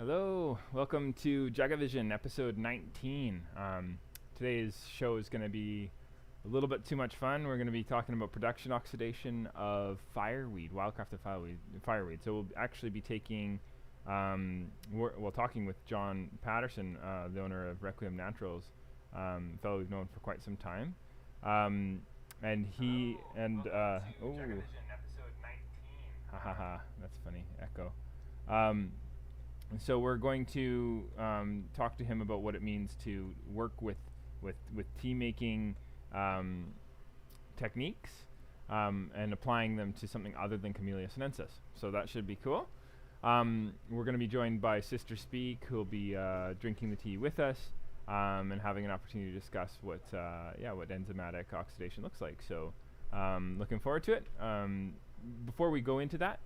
Hello, welcome to JagaVision episode 19. Today's show is going to be a little bit too much fun. We're going to be talking about production oxidation of fireweed, wildcrafted fireweed. So we'll actually be taking, talking with John Patterson, the owner of Requiem Naturals, fellow we've known for quite some time. And he and JagaVision episode 19. Hahaha, that's funny. Echo. So we're going to talk to him about what it means to work with tea making techniques and applying them to something other than Camellia sinensis. So that should be cool. We're going to be joined by Sister Speak, who will be drinking the tea with us and having an opportunity to discuss what enzymatic oxidation looks like. So looking forward to it. Before we go into that,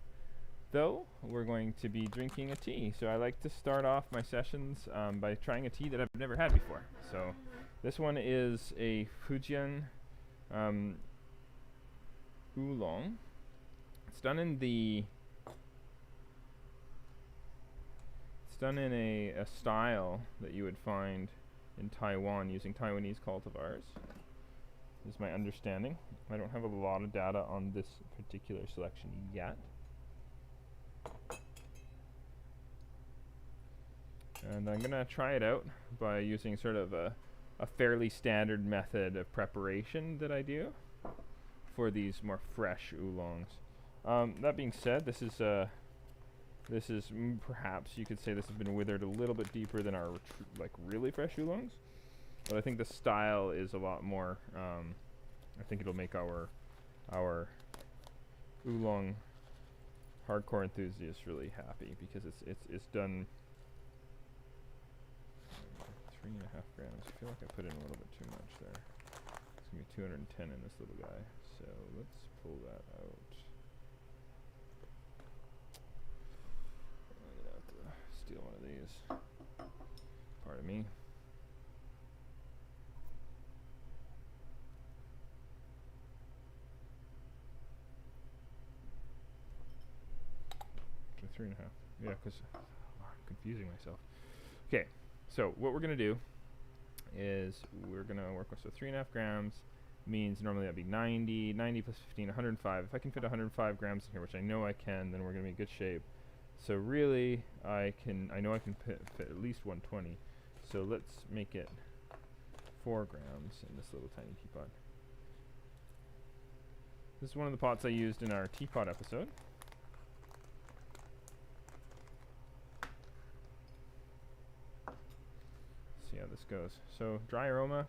though, we're going to be drinking a tea. So I like to start off my sessions by trying a tea that I've never had before. So this one is a Fujian oolong. It's done in a style that you would find in Taiwan using Taiwanese cultivars. Is my understanding. I don't have a lot of data on this particular selection yet. And I'm going to try it out by using sort of a fairly standard method of preparation that I do for these more fresh oolongs. That being said, this is perhaps you could say this has been withered a little bit deeper than our really fresh oolongs. But I think the style is a lot more. I think it'll make our oolong hardcore enthusiasts really happy because it's done. 3.5 grams. I feel like I put in a little bit too much there. It's going to be 210 in this little guy. So let's pull that out. I'm going to have to steal one of these. Pardon me. So 3.5. Yeah, because I'm confusing myself. Okay. So what we're going to do is we're going to work with, so 3.5 grams means normally that'd be 90 plus 15, 105. If I can fit 105 grams in here, which I know I can, then we're going to be in good shape. So really, I know I can fit at least 120. So let's make it 4 grams in this little tiny teapot. This is one of the pots I used in our teapot episode. See how this goes. So dry aroma,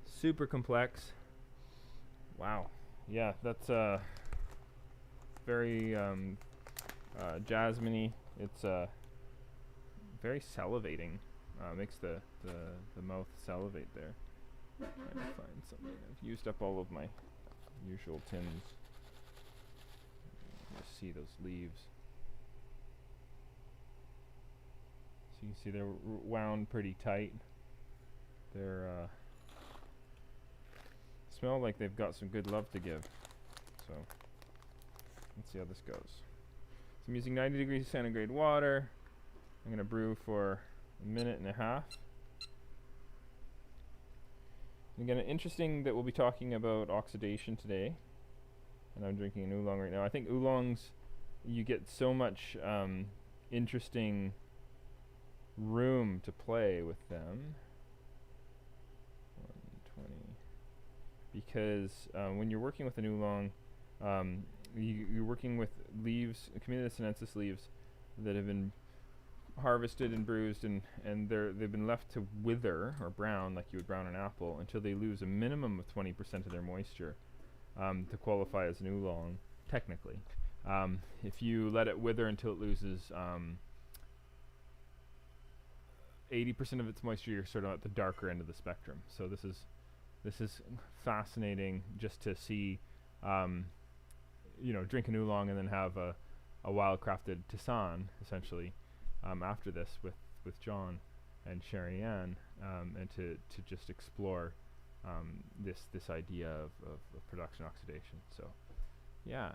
super complex. Wow, yeah, that's very jasmine-y. It's very salivating. Makes the mouth salivate there. Trying to find something. I've used up all of my usual tins. You see those leaves. So you can see they're wound pretty tight. They're smell like they've got some good love to give. So let's see how this goes. So I'm using 90 degrees centigrade water. I'm going to brew for 1.5 minutes. Again, interesting that we'll be talking about oxidation today. And I'm drinking an oolong right now. I think oolongs, you get so much interesting room to play with them. 120. Because when you're working with an oolong, you're working with leaves, Camellia sinensis leaves that have been harvested and bruised, and they've been left to wither or brown like you would brown an apple until they lose a minimum of 20% of their moisture to qualify as an oolong, technically. If you let it wither until it loses 80% of its moisture, you're sort of at the darker end of the spectrum. So this is fascinating just to see, drink an oolong and then have a wild-crafted tisane, essentially, after this with John and Sherry Ann, and to just explore this idea of production oxidation. So, yeah,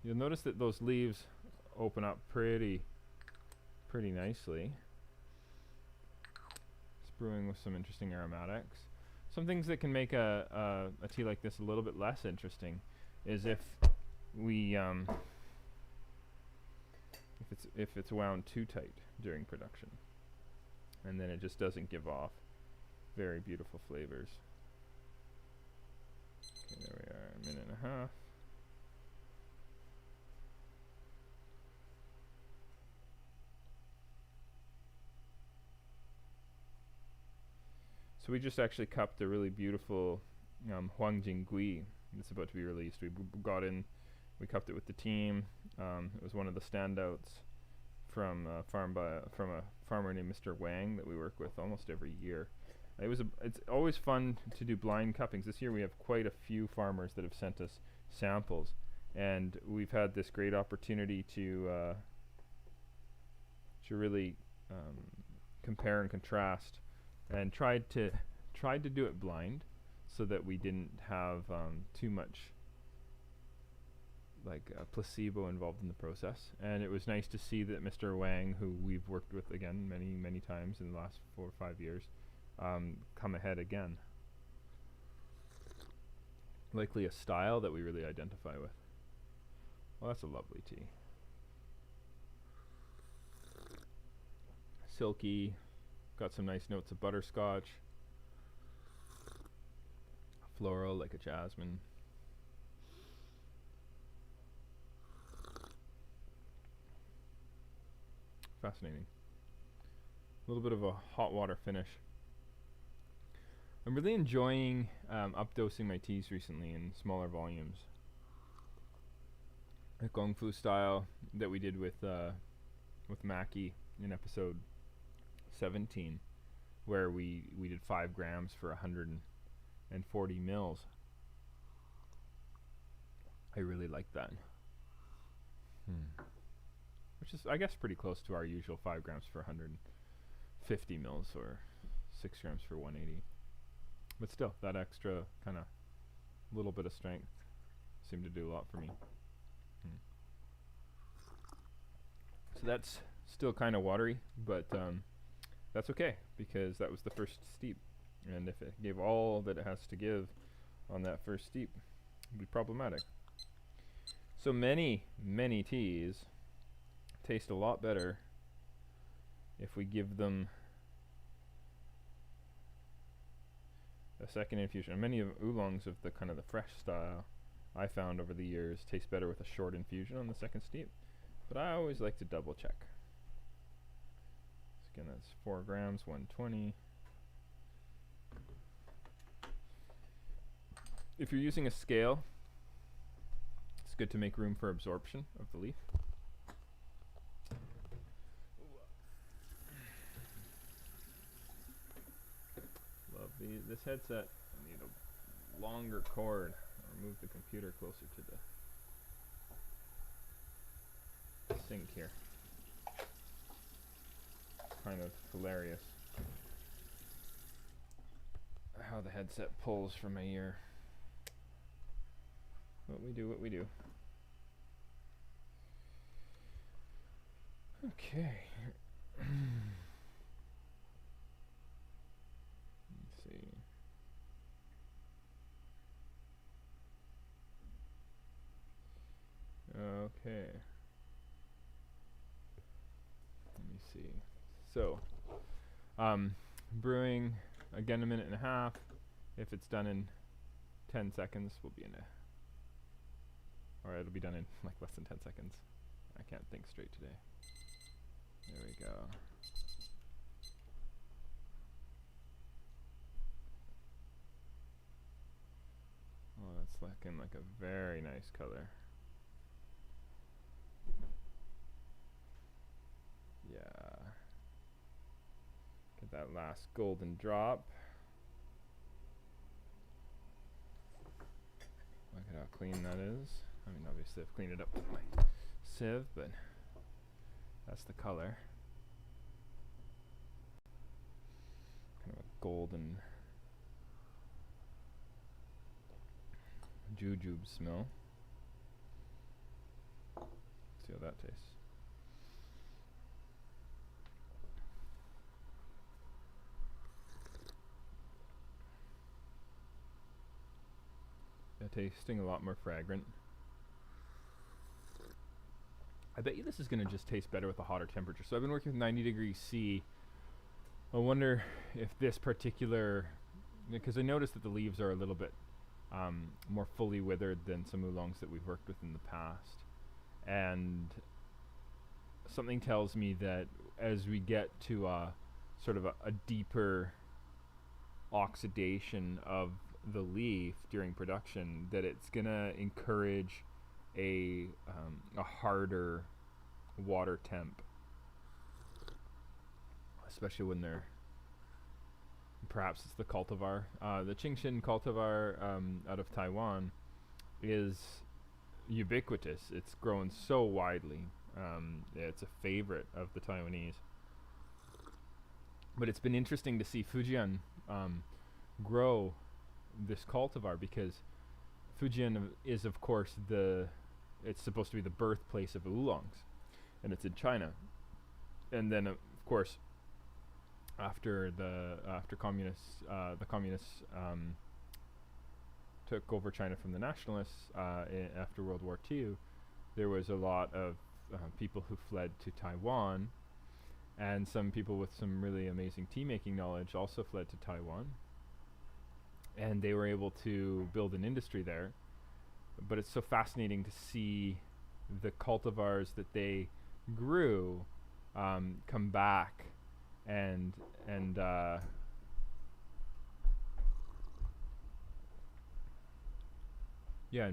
you'll notice that those leaves open up pretty pretty nicely. It's brewing with some interesting aromatics. Some things that can make a tea like this a little bit less interesting is if we if it's wound too tight during production, and then it just doesn't give off very beautiful flavors. Okay, there we are, a minute and a half. So we just actually cupped a really beautiful Huangjing Gui that's about to be released. We we cupped it with the team. It was one of the standouts from a farmer named Mr. Wang that we work with almost every year. It's always fun to do blind cuppings. This year we have quite a few farmers that have sent us samples, and we've had this great opportunity to really compare and contrast, and tried to do it blind so that we didn't have too much like placebo involved in the process. And it was nice to see that Mr. Wang, who we've worked with again many times in the last 4 or 5 years, come ahead again. Likely a style that we really identify with. Well, that's a lovely tea. Silky, got some nice notes of butterscotch, floral like a jasmine. Fascinating. A little bit of a hot water finish. I'm really enjoying updosing my teas recently in smaller volumes. The Gong Fu style that we did with Mackie in episode 17, where we did 5 grams for 140 mils. I really like that. Which is, I guess, pretty close to our usual 5 grams for 150 mils or 6 grams for 180. But still, that extra kind of little bit of strength seemed to do a lot for me. So that's still kind of watery, but that's okay, because that was the first steep. And if it gave all that it has to give on that first steep, it would be problematic. So many teas taste a lot better if we give them a second infusion. And many of oolongs of the kind of the fresh style I found over the years taste better with a short infusion on the second steep. But I always like to double check. So again, that's 4 grams, 120. If you're using a scale, it's good to make room for absorption of the leaf. Love this headset. I need a longer cord, or move the computer closer to the sink here. Kind of hilarious how the headset pulls from my ear. What we do. Okay. Let's see. Okay. Let me see. So, brewing again, 1.5 minutes. If it's done in 10 seconds, we'll be in a. Or it'll be done in like less than 10 seconds. I can't think straight today. There we go. Oh, that's looking like a very nice color. Yeah. Get that last golden drop. Look at how clean that is. I mean, obviously I've cleaned it up with my sieve, but that's the color. Kind of a golden jujube smell. See how that tastes. tasting a lot more fragrant. I bet you this is going to just taste better with a hotter temperature. So I've been working with 90 degrees C. I wonder if this particular, because I noticed that the leaves are a little bit more fully withered than some oolongs that we've worked with in the past. And something tells me that as we get to sort of a deeper oxidation of the leaf during production, that it's gonna encourage a harder water temp, especially when they're, perhaps it's the cultivar. The Qingxin cultivar out of Taiwan is ubiquitous. It's grown so widely. It's a favorite of the Taiwanese. But it's been interesting to see Fujian grow this cultivar, because Fujian is, of course, it's supposed to be the birthplace of oolongs, and it's in China. And then, of course, after the communists took over China from the nationalists after World War II, there was a lot of people who fled to Taiwan, and some people with some really amazing tea making knowledge also fled to Taiwan, and they were able to build an industry there. But it's so fascinating to see the cultivars that they grew come back and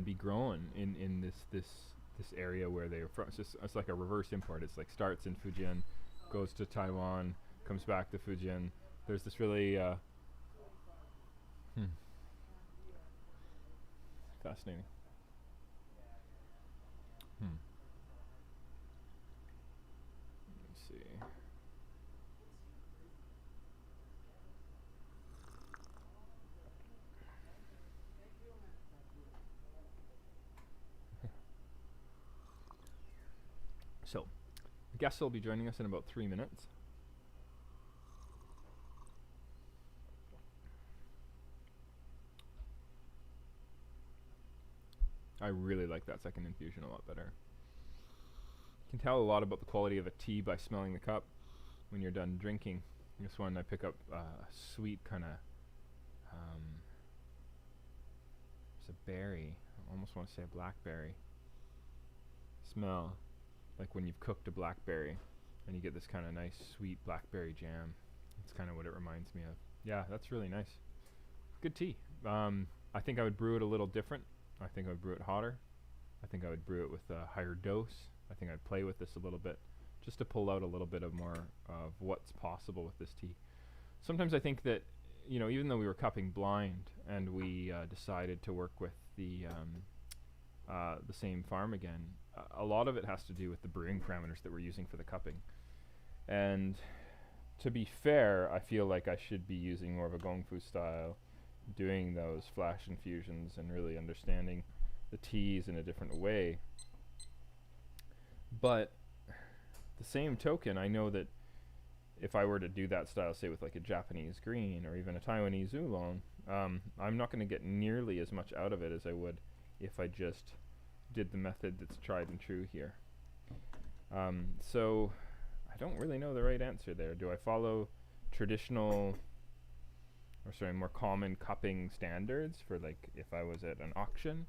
be grown in this area where they were from. It's like a reverse import. It's like starts in Fujian, goes to Taiwan, comes back to Fujian. There's this really fascinating. Let's see. So, the guests will be joining us in about 3 minutes. I really like that second infusion a lot better. You can tell a lot about the quality of a tea by smelling the cup when you're done drinking. This one I pick up a sweet kind of, it's a berry, I almost want to say a blackberry smell, like when you've cooked a blackberry and you get this kind of nice sweet blackberry jam. That's kind of what it reminds me of. Yeah, that's really nice. Good tea. I think I would brew it a little different. I think I would brew it hotter. I think I would brew it with a higher dose. I think I'd play with this a little bit, just to pull out a little bit of more of what's possible with this tea. Sometimes I think that, even though we were cupping blind and we decided to work with the same farm again, a lot of it has to do with the brewing parameters that we're using for the cupping. And to be fair, I feel like I should be using more of a gongfu style, doing those flash infusions and really understanding the teas in a different way. But the same token, I know that if I were to do that style, say with like a Japanese green or even a Taiwanese oolong, I'm not going to get nearly as much out of it as I would if I just did the method that's tried and true here. So I don't really know the right answer there. Do I follow more common cupping standards for, like, if I was at an auction,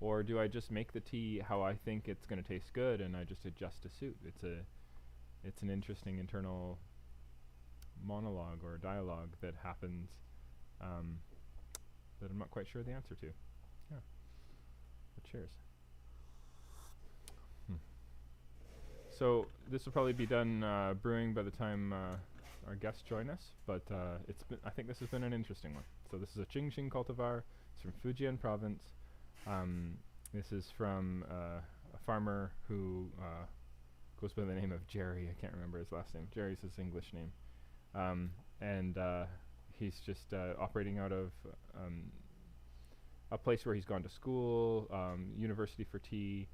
or do I just make the tea how I think it's going to taste good and I just adjust to suit? It's an interesting internal monologue or dialogue that happens that I'm not quite sure the answer to. Yeah. But cheers. So this will probably be done brewing by the time our guests join us, but I think this has been an interesting one. So this is a Qingxin cultivar. It's from Fujian province. This is from a farmer who goes by the name of Jerry. I can't remember his last name. Jerry's his English name. And he's just operating out of a place where he's gone to school, university for tea.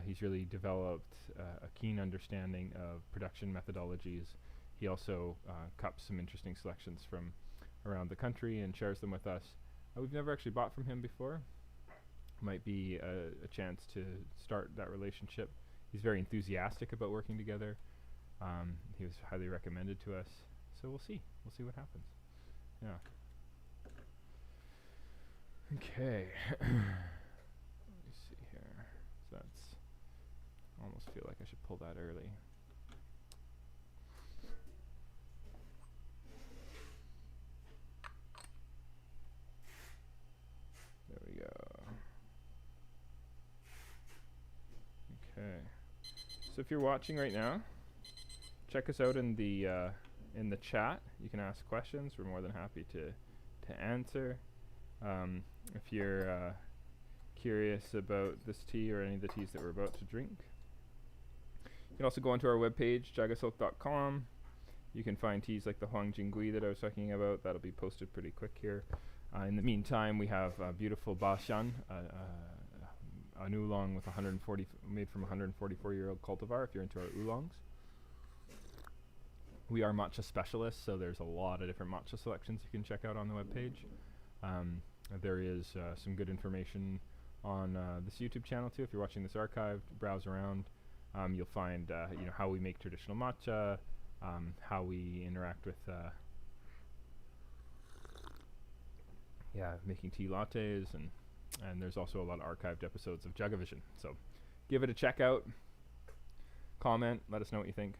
He's really developed a keen understanding of production methodologies. He also cups some interesting selections from around the country and shares them with us. We've never actually bought from him before, might be a chance to start that relationship. He's very enthusiastic about working together. He was highly recommended to us, so we'll see. We'll see what happens. Yeah. Okay. Let me see here. So that's. Almost feel like I should pull that early. There we go. Okay. So if you're watching right now, check us out in the chat. You can ask questions. We're more than happy to answer. If you're curious about this tea or any of the teas that we're about to drink, you can also go onto our webpage, jagasilk.com. You can find teas like the Huang Jingui that I was talking about. That'll be posted pretty quick here. In the meantime, we have beautiful Bashan, an oolong with made from 144-year-old cultivar. If you're into our oolongs, we are matcha specialists, so there's a lot of different matcha selections you can check out on the webpage. There is some good information on this YouTube channel too. If you're watching this archived, browse around. You'll find how we make traditional matcha, how we interact with making tea lattes, and there's also a lot of archived episodes of JagaVision. So give it a check out. Comment, let us know what you think.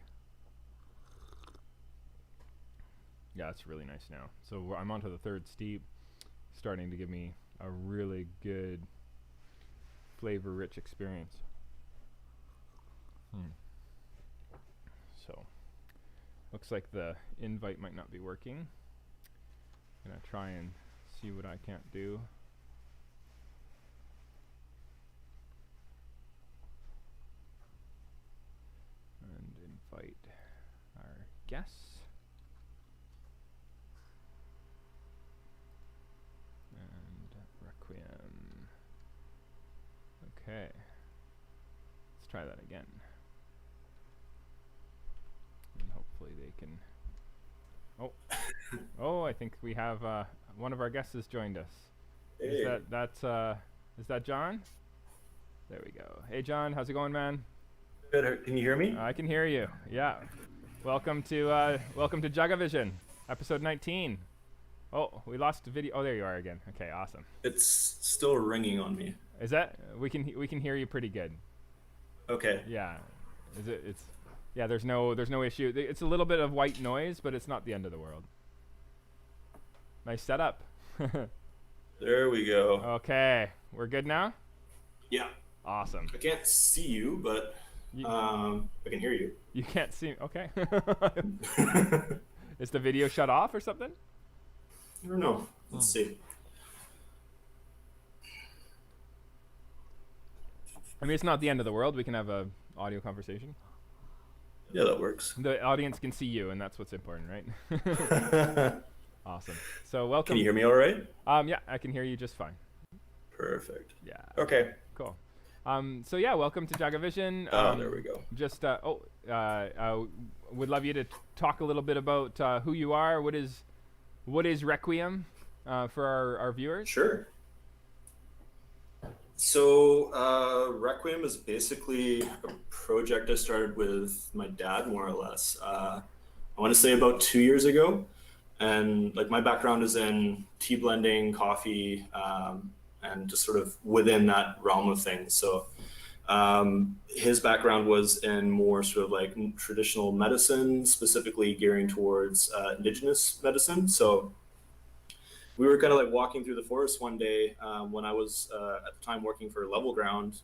Yeah, it's really nice now. So I'm onto the third steep, starting to give me a really good flavor-rich experience. So looks like the invite might not be working. I'm gonna try and see what I can't do. And invite our guests. And Requiem. Okay. Let's try that again. And hopefully they can. Oh, I think we have one of our guests has joined us. Hey. Is that John? There we go. Hey John, how's it going, man? Good. Can you hear me? I can hear you. Yeah. Welcome to JagaVision, episode 19. Oh, we lost the video. Oh, there you are again. Okay, awesome. It's still ringing on me. Is that? We can hear you pretty good. Okay. Yeah. Yeah, there's no issue. It's a little bit of white noise, but it's not the end of the world. Nice setup. There we go. Okay, we're good now? Yeah. Awesome. I can't see you, but I can hear you. You can't see. Okay. Is the video shut off or something? I don't know. Let's see. I mean, it's not the end of the world. We can have a audio conversation. Yeah, that works. The audience can see you, and that's what's important, right? Awesome. So welcome. Can you hear me all right? Yeah, I can hear you just fine. Perfect. Yeah. Okay. Cool. So yeah, welcome to JagaVision. There we go. Just would love you to talk a little bit about who you are. What is Requiem for our viewers? Sure. So Requiem is basically a project I started with my dad, more or less. I want to say about 2 years ago. And like my background is in tea blending, coffee, and just sort of within that realm of things. So his background was in more sort of like traditional medicine, specifically gearing towards indigenous medicine. So we were kind of like walking through the forest one day when I was at the time working for Level Ground,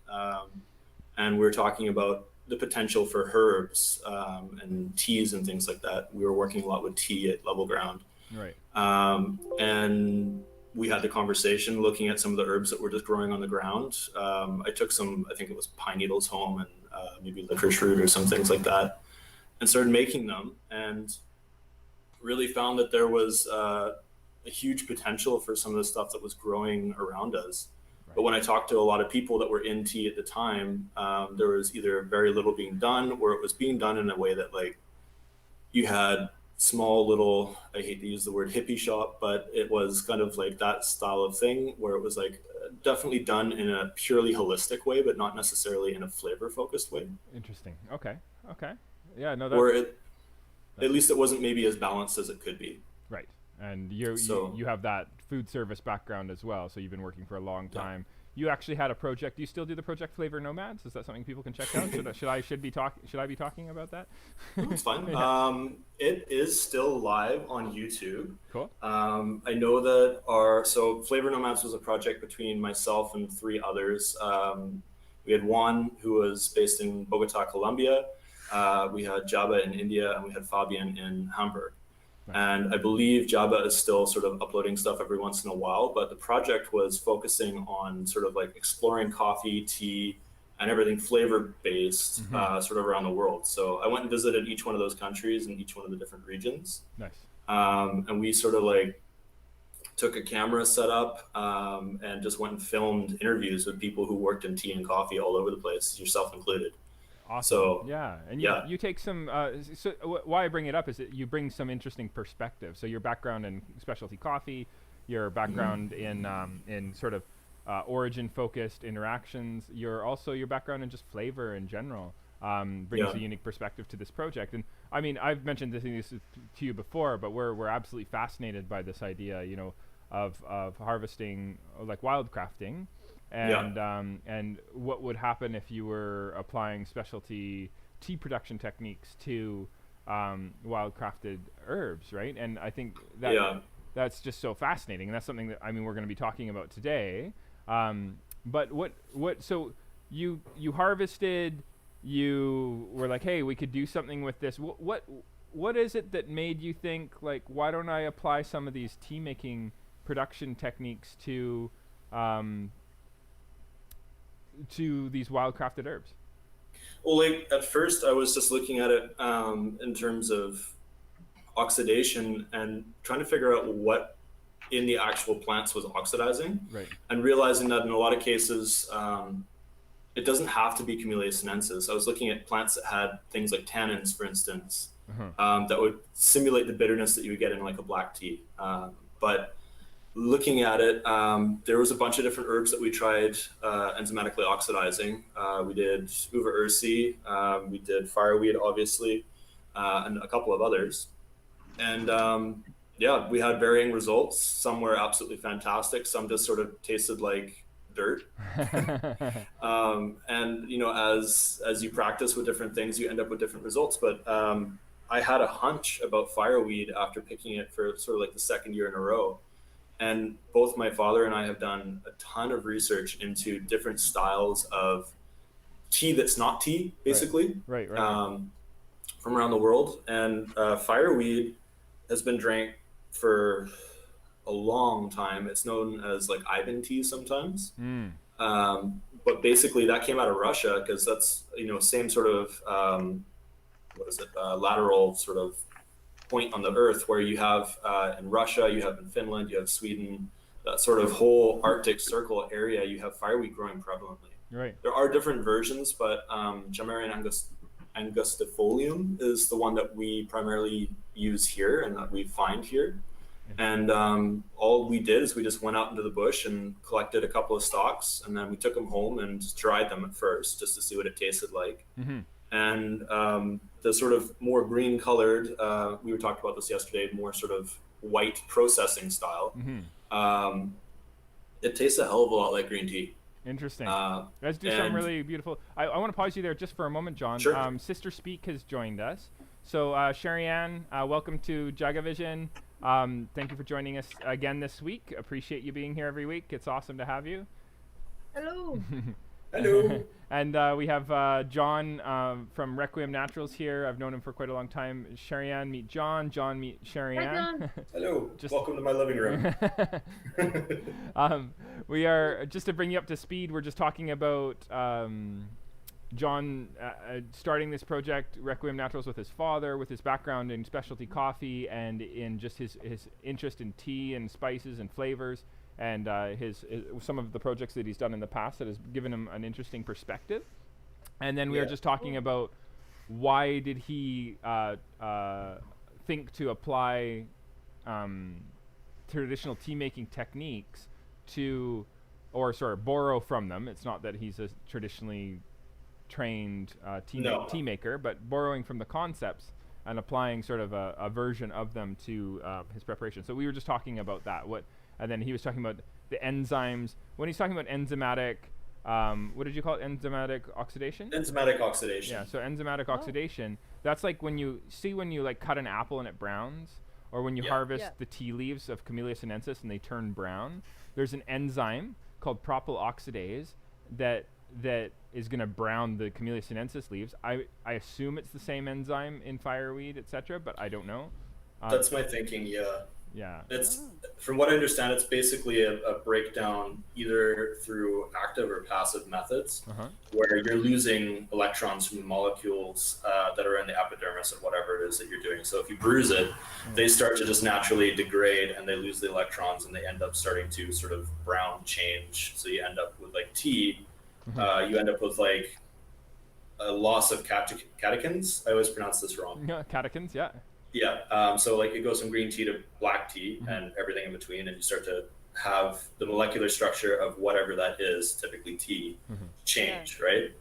and we were talking about the potential for herbs and teas and things like that. We were working a lot with tea at Level Ground. Right. And we had the conversation looking at some of the herbs that were just growing on the ground. I took some, I think it was pine needles home and maybe licorice root or some things like that, and started making them, and really found that there was a huge potential for some of the stuff that was growing around us. Right. But when I talked to a lot of people that were in tea at the time, there was either very little being done, or it was being done in a way that like you had small little, I hate to use the word hippie shop, but it was kind of like that style of thing where it was like definitely done in a purely holistic way, but not necessarily in a flavor focused way. Interesting. Okay. Okay. Yeah. No. Or at least it wasn't maybe as balanced as it could be. Right. And you So you have that food service background as well, so you've been working for a long yeah. time. You actually had a project. Do you still do the project Flavor Nomads? Is that something people can check out? Should I be talking about that? No, it's fine. Yeah. It is still live on YouTube. Cool. I know that so Flavor Nomads was a project between myself and three others. We had Juan, who was based in Bogota, Colombia. We had Jabba in India, and we had Fabian in Hamburg. Nice. And I believe Jabba is still sort of uploading stuff every once in a while, but the project was focusing on sort of like exploring coffee, tea, and everything flavor based sort of around the world. So I went and visited each one of those countries and each one of the different regions. Nice. And we sort of like took a camera set up and just went and filmed interviews with people who worked in tea and coffee all over the place, yourself included. Awesome. So Yeah, and yeah, you take some. Why I bring it up is that you bring some interesting perspective. So your background in specialty coffee, your background in sort of origin focused interactions. Your background in just flavor in general brings a unique perspective to this project. And I mean, I've mentioned this to you before, but we're absolutely fascinated by this idea, of harvesting, like wildcrafting. And what would happen if you were applying specialty tea production techniques to wildcrafted herbs, right? And I think that's just so fascinating, and that's something that we're going to be talking about today. But so you harvested, you were like, hey, we could do something with this. What is it that made you think, like, why don't I apply some of these tea making production techniques to these wildcrafted herbs? well, like at first I was just looking at it in terms of oxidation and trying to figure out what in the actual plants was oxidizing, Right. and realizing that in a lot of cases it doesn't have to be Camellia sinensis. I was looking at plants that had things like tannins, for instance, that would simulate the bitterness that you would get in like a black tea. But looking at it, there was a bunch of different herbs that we tried enzymatically oxidizing. We did Uva ursi, we did Fireweed, obviously, and a couple of others. And yeah, we had varying results. Some were absolutely fantastic. Some just sort of tasted like dirt. And as you practice with different things, you end up with different results. But I had a hunch about Fireweed after picking it for sort of like the second year in a row. And both my father and I have done a ton of research into different styles of tea that's not tea, basically, Right. from around the world. And Fireweed has been drank for a long time. It's known as like Ivan tea sometimes. But basically that came out of Russia because that's, same sort of, lateral sort of point on the earth where you have in Russia, you have in Finland, you have Sweden, that sort of whole Arctic Circle area, you have fireweed growing prevalently. Right. There are different versions, but Jamarian angustifolium is the one that we primarily use here and that we find here. And all we did is we just went out into the bush and collected a couple of stalks, and then we took them home and just dried them at first just to see what it tasted like. And the sort of more green colored, we were talking about this yesterday, more sort of white processing style. It tastes a hell of a lot like green tea. Interesting. Let's do some really beautiful. I want to pause you there just for a moment, John. Sure. Sister Speak has joined us. So Sherry Ann, welcome to JagaVision. Thank you for joining us again this week. Appreciate you being here every week. It's awesome to have you. Hello. Hello. And we have John from Requiem Naturals here. I've known him for quite a long time. Sherry Ann, meet John. John, meet Sherry Ann. John. Hello. Welcome to my living room. We are, just to bring you up to speed, we're just talking about John starting this project, Requiem Naturals, with his father, with his background in specialty coffee and in just his interest in tea and spices and flavors, and his some of the projects that he's done in the past that has given him an interesting perspective. And then we were just talking about why did he think to apply traditional tea making techniques to, or borrow from them. It's not that he's a traditionally trained tea maker, but borrowing from the concepts and applying sort of a version of them to his preparation. So we were just talking about that. And then he was talking about the enzymes. When he's talking about enzymatic, what did you call it? Enzymatic oxidation? Enzymatic oxidation. Yeah, so enzymatic oxidation, that's like when you like cut an apple and it browns, or when you harvest the tea leaves of Camellia sinensis and they turn brown. There's an enzyme called propyl oxidase that is going to brown the Camellia sinensis leaves. I assume it's the same enzyme in fireweed, etc., but I don't know. That's my thinking, yeah. Yeah. It's, from what I understand, it's basically a breakdown either through active or passive methods, where you're losing electrons from the molecules that are in the epidermis of whatever it is that you're doing. So if you bruise it, they start to just naturally degrade and they lose the electrons and they end up starting to sort of brown change. So you end up with like tea. You end up with like a loss of catechins. I always pronounce this wrong. Yeah, catechins, yeah. Yeah, so like it goes from green tea to black tea and everything in between, and you start to have the molecular structure of whatever that is, typically tea, change, right?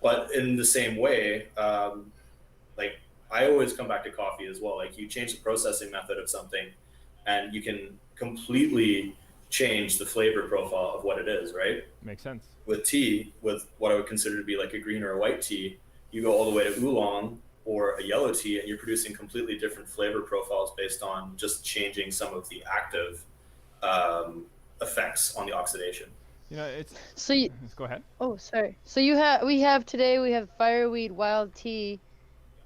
But in the same way, like I always come back to coffee as well. Like you change the processing method of something and you can completely change the flavor profile of what it is, right? Makes sense. With tea, with what I would consider to be like a green or a white tea, you go all the way to oolong or a yellow tea, and you're producing completely different flavor profiles based on just changing some of the active effects on the oxidation. You know, it's so. Go ahead. Oh, sorry. So we have fireweed wild tea,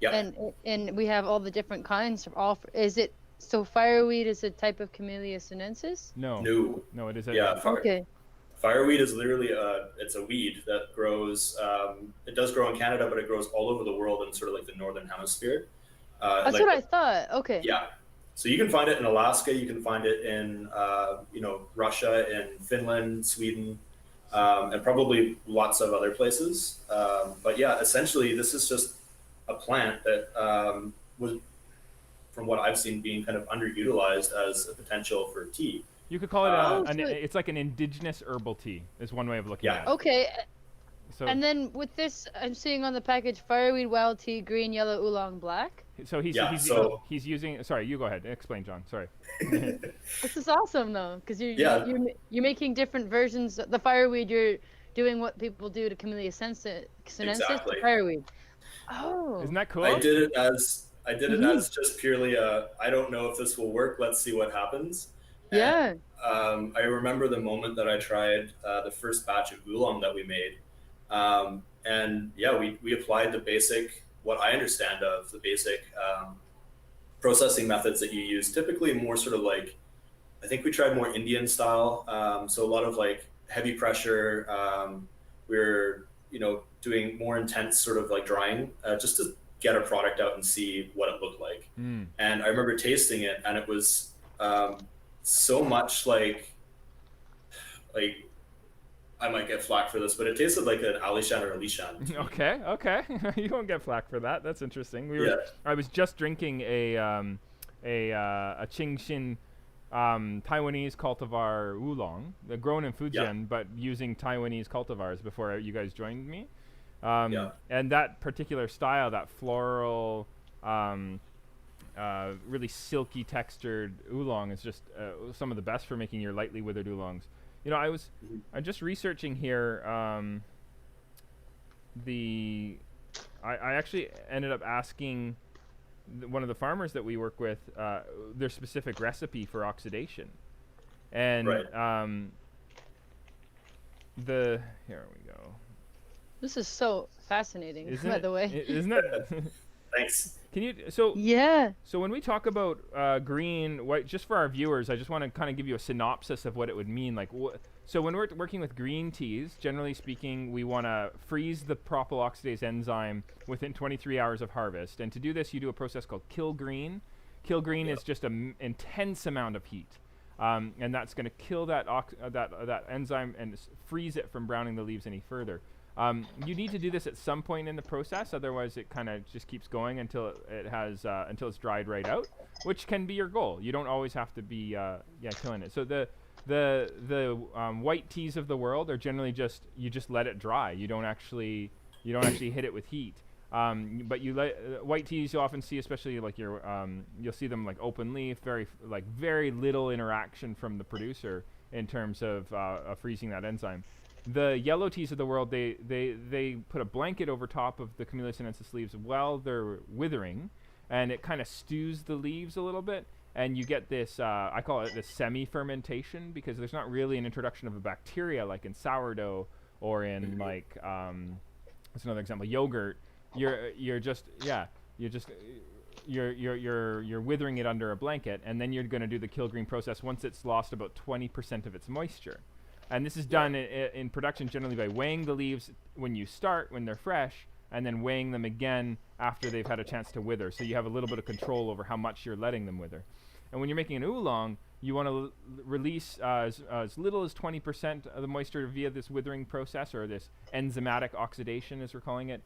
and we have all the different kinds of all. Is it so? Fireweed is a type of Camellia sinensis? No, it is. Okay. Fireweed is literally it's a weed that grows. It does grow in Canada, but it grows all over the world in sort of like the northern hemisphere. That's what I thought. Okay. Yeah, so you can find it in Alaska. You can find it in Russia, in Finland, Sweden, and probably lots of other places. But yeah, essentially, this is just a plant that was, from what I've seen, being kind of underutilized as a potential for tea. You could call it it's like an indigenous herbal tea is one way of looking at it. Okay. So, and then with this, I'm seeing on the package fireweed wild tea, green, yellow, oolong, black. So he's using. Sorry, you go ahead. Explain, John. Sorry. This is awesome though, because you're making different versions. The fireweed, you're doing what people do to Camellia sinensis to fireweed. Oh. Isn't that cool? I did it as just purely I don't know if this will work. Let's see what happens. Yeah. And, I remember the moment that I tried the first batch of oolong that we made. And yeah, we applied the basic, what I understand of the basic processing methods that you use, typically more sort of like, I think we tried more Indian style. So a lot of like heavy pressure. We were, doing more intense sort of like drying just to get a product out and see what it looked like. And I remember tasting it, and it was so much like I might get flack for this, but it tasted like an Alishan or a Lishan. Okay. You won't get flack for that. That's interesting. I was just drinking a Qingshin Taiwanese cultivar oolong, grown in Fujian, but using Taiwanese cultivars before you guys joined me. And that particular style, that floral, really silky textured oolong is just some of the best for making your lightly withered oolongs. I'm just researching here. I actually ended up asking one of the farmers that we work with their specific recipe for oxidation, and here we go. This is so fascinating, by the way. Isn't it? Thanks. Can you So when we talk about green, white, just for our viewers, I just want to kind of give you a synopsis of what it would mean. Like, so when we're working with green teas, generally speaking, we want to freeze the propyl oxidase enzyme within 23 hours of harvest. And to do this, you do a process called kill green. Kill green is just an intense amount of heat, and that's going to kill that enzyme and freeze it from browning the leaves any further. You need to do this at some point in the process, otherwise it kind of just keeps going until until it's dried right out, which can be your goal. You don't always have to be killing it. So the white teas of the world are generally you just let it dry. You don't actually hit it with heat. But white teas you'll often see, especially like you'll see them like open leaf, very little interaction from the producer in terms of freezing that enzyme. The yellow teas of the world, they put a blanket over top of the Camellia sinensis leaves while they're withering, and it kind of stews the leaves a little bit, and you get this, I call it the semi-fermentation, because there's not really an introduction of a bacteria like in sourdough or in that's another example, yogurt. You're withering it under a blanket, and then you're going to do the kill green process once it's lost about 20% of its moisture. And this is done in production generally by weighing the leaves when they're fresh, and then weighing them again after they've had a chance to wither. So you have a little bit of control over how much you're letting them wither. And when you're making an oolong, you want to release as little as 20% of the moisture via this withering process, or this enzymatic oxidation as we're calling it.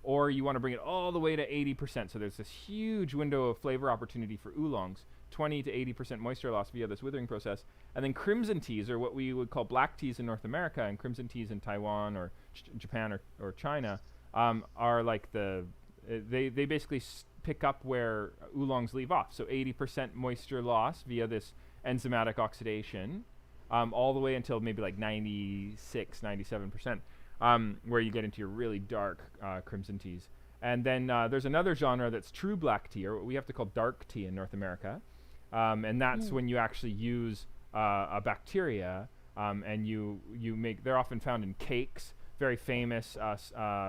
Or you want to bring it all the way to 80%. So there's this huge window of flavor opportunity for oolongs, 20 to 80% moisture loss via this withering process. And then crimson teas, or what we would call black teas in North America, and crimson teas in Taiwan or Japan or China, are like they basically pick up where oolongs leave off. So 80% moisture loss via this enzymatic oxidation, all the way until maybe like 96, 97%. Where you get into your really dark crimson teas. And then there's another genre that's true black tea, or what we have to call dark tea in North America. And that's when you actually use a bacteria, and you make, they're often found in cakes. Very famous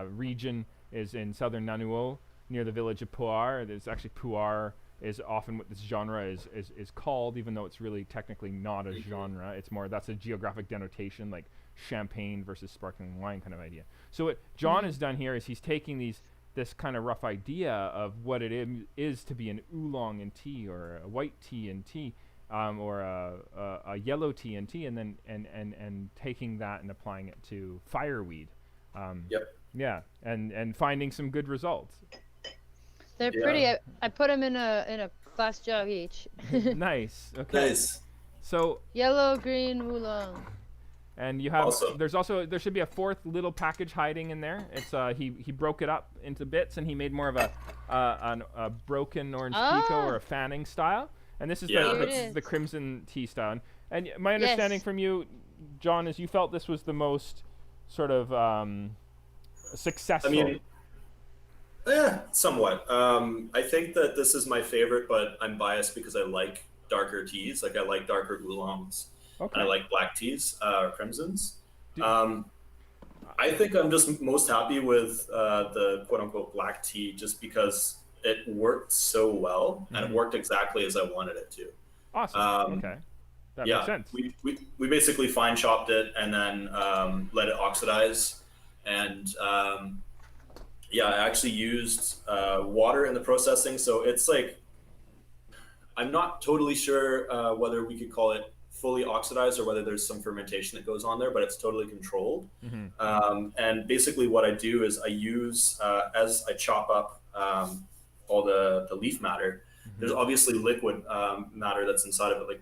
region is in southern Nanuo, near the village of Pu'er. There's actually Pu'er is often what this genre is called, even though it's really technically not a genre. It's more, that's a geographic denotation, like champagne versus sparkling wine kind of idea. So what John has done here is he's taking this kind of rough idea of what it is to be an oolong in tea, or a white tea in tea, or a yellow tea in tea, and then and taking that and applying it to fireweed. Yeah, and finding some good results. They're pretty. I put them in a glass jug each. Nice. Okay. Nice. So yellow, green, oolong. And you have Awesome. there should be a fourth little package hiding in there. It's he broke it up into bits, and he made more of a broken orange pico, or a fanning style. And this is the crimson tea style. And my understanding from you, John, is you felt this was the most sort of successful. I mean, somewhat. I think that this is my favorite, but I'm biased because I like darker teas. Like, I like darker oolongs. Okay. And I like black teas, or crimsons. I think I'm just most happy with the quote-unquote black tea, just because it worked so well, and it worked exactly as I wanted it to. Awesome. Okay. That makes sense. We basically fine chopped it and then let it oxidize. And I actually used water in the processing. So it's like, I'm not totally sure whether we could call it fully oxidized or whether there's some fermentation that goes on there, but it's totally controlled. And basically what I do is I use, as I chop up all the leaf matter, there's obviously liquid matter that's inside of it, like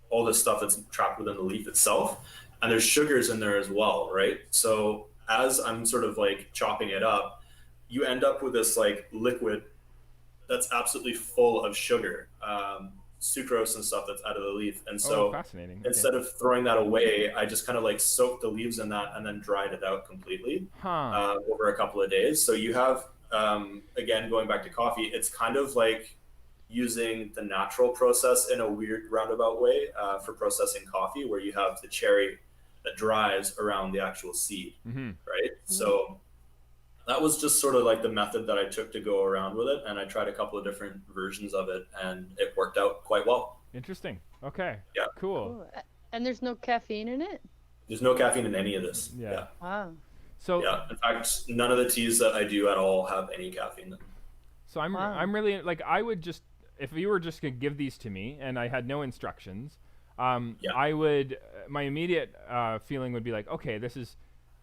all the stuff that's trapped within the leaf itself. And there's sugars in there as well, right? So as I'm sort of like chopping it up, you end up with this like liquid that's absolutely full of sugar. Sucrose and stuff that's out of the leaf. And so fascinating. Instead of throwing that away, I just kind of like soaked the leaves in that and then dried it out completely over a couple of days. So you have, again, going back to coffee, it's kind of like using the natural process in a weird roundabout way for processing coffee, where you have the cherry that dries around the actual seed, right? So that was just sort of like the method that I took to go around with it, and I tried a couple of different versions of it, and it worked out quite well. Interesting. Okay. Yeah. Cool. And there's no caffeine in it? There's no caffeine in any of this. Yeah. Wow. So in fact, none of the teas that I do at all have any caffeine in them. So I'm really, like, I would just, if you were just gonna give these to me and I had no instructions, I would, my immediate feeling would be like, okay, this is,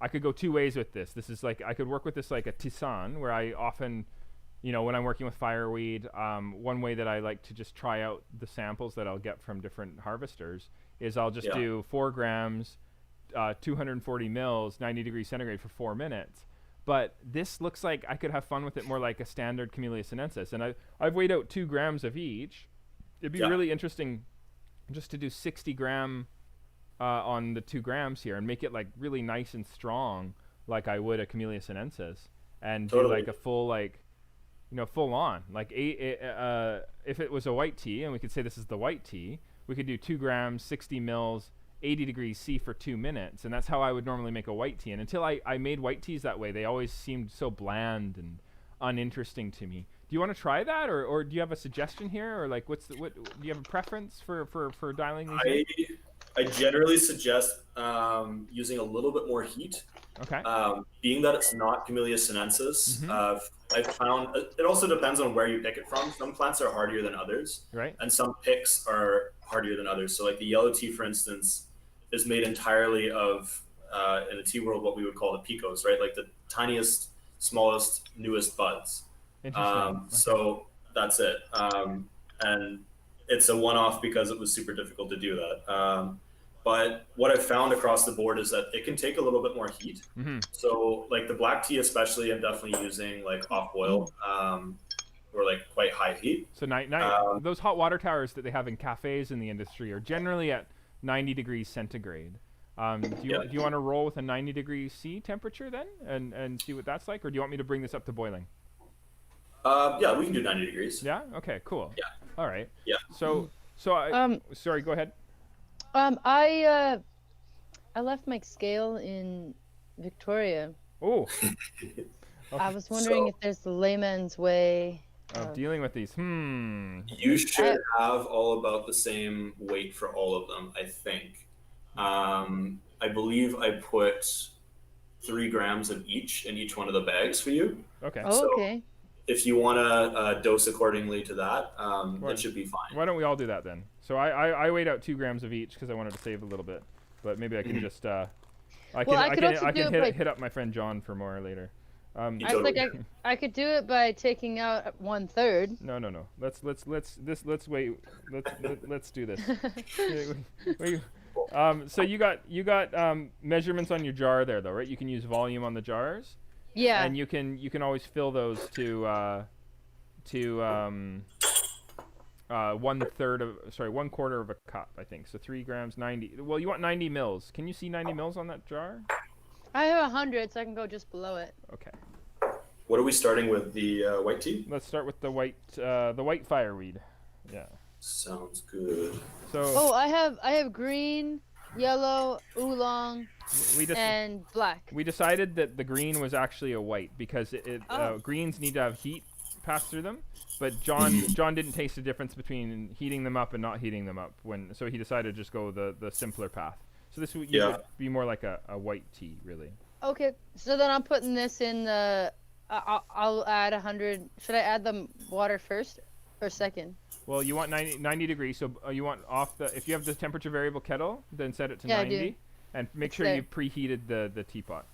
I could go two ways with this. This is like, I could work with this like a tisane, where I often, you know, when I'm working with fireweed, one way that I like to just try out the samples that I'll get from different harvesters is I'll just do 4 grams, 240 mils, 90 degrees centigrade for 4 minutes. But this looks like I could have fun with it more like a standard Camellia sinensis. And I've weighed out 2 grams of each. It'd be really interesting just to do 60 gram on the 2 grams here and make it like really nice and strong, like I would a Camellia sinensis, and do like a full, like, you know, full on, like if it was a white tea, and we could say this is the white tea, we could do 2 grams, 60 mils, 80 degrees C for 2 minutes, and that's how I would normally make a white tea. And until I made white teas that way, they always seemed so bland and uninteresting to me. Do you want to try that, or do you have a suggestion here, or like what do you have a preference for dialing these in? I generally suggest using a little bit more heat. Okay. Being that it's not Camellia sinensis, I found it also depends on where you pick it from. Some plants are hardier than others, right? And some picks are hardier than others. So like the yellow tea, for instance, is made entirely of, in the tea world, what we would call the picos, right? Like the tiniest, smallest, newest buds. Interesting. So that's it. And it's a one-off because it was super difficult to do that. But what I've found across the board is that it can take a little bit more heat. So like the black tea especially, I'm definitely using like off boil or like quite high heat. So those hot water towers that they have in cafes in the industry are generally at 90 degrees centigrade. Do you want to roll with a 90 degrees C temperature then and see what that's like, or do you want me to bring this up to boiling? Yeah, we can do 90 degrees. Yeah? Okay, cool. Yeah. All right. Yeah. So sorry, go ahead. I left my scale in Victoria. Oh. Okay. I was wondering if there's the layman's way of dealing with these. You should have all about the same weight for all of them, I think. I believe I put 3 grams of each in each one of the bags for you. Okay. Oh, okay. If you want to dose accordingly to that, it should be fine. Why don't we all do that then? So I weighed out 2 grams of each because I wanted to save a little bit, but maybe I can just I can hit up my friend John for more later. I could do it by taking out 1/3. No. Let's wait. Let's do this. So you got measurements on your jar there though, right? You can use volume on the jars. Yeah. And you can always fill those to 1/4 of a cup, I think. So 3 grams, 90. Well, you want 90 mils. Can you see 90 mils on that jar? I have 100, so I can go just below it. Okay. What are we starting with? The white tea? Let's start with the white fireweed. Yeah. Sounds good. So. I have green, yellow, oolong, and black. We decided that the green was actually a white because greens need to have heat pass through them. But John didn't taste the difference between heating them up and not heating them up, so he decided to just go the simpler path. So this would be more like a white tea, really. Okay, so then I'm putting this in the. I'll add 100. Should I add the water first or second? Well, you want 90 degrees, so you want if you have the temperature variable kettle, then set it to 90, I do. And make sure you preheated the teapot.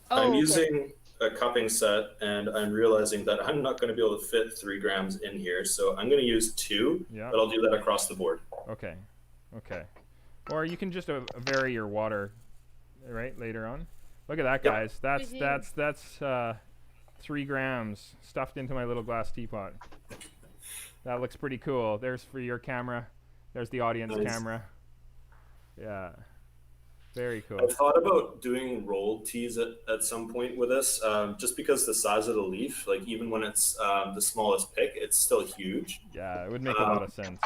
I'm using a cupping set, and I'm realizing that I'm not going to be able to fit 3 grams in here, so I'm going to use 2, but I'll do that across the board. Okay. Or you can just vary your water, right, later on. Look at that, guys. That's 3 grams stuffed into my little glass teapot. That looks pretty cool. There's for your camera. There's the audience camera. Yeah. Very cool. I thought about doing rolled teas at some point with this, just because the size of the leaf, like even when it's the smallest pick, it's still huge. Yeah, it would make a lot of sense.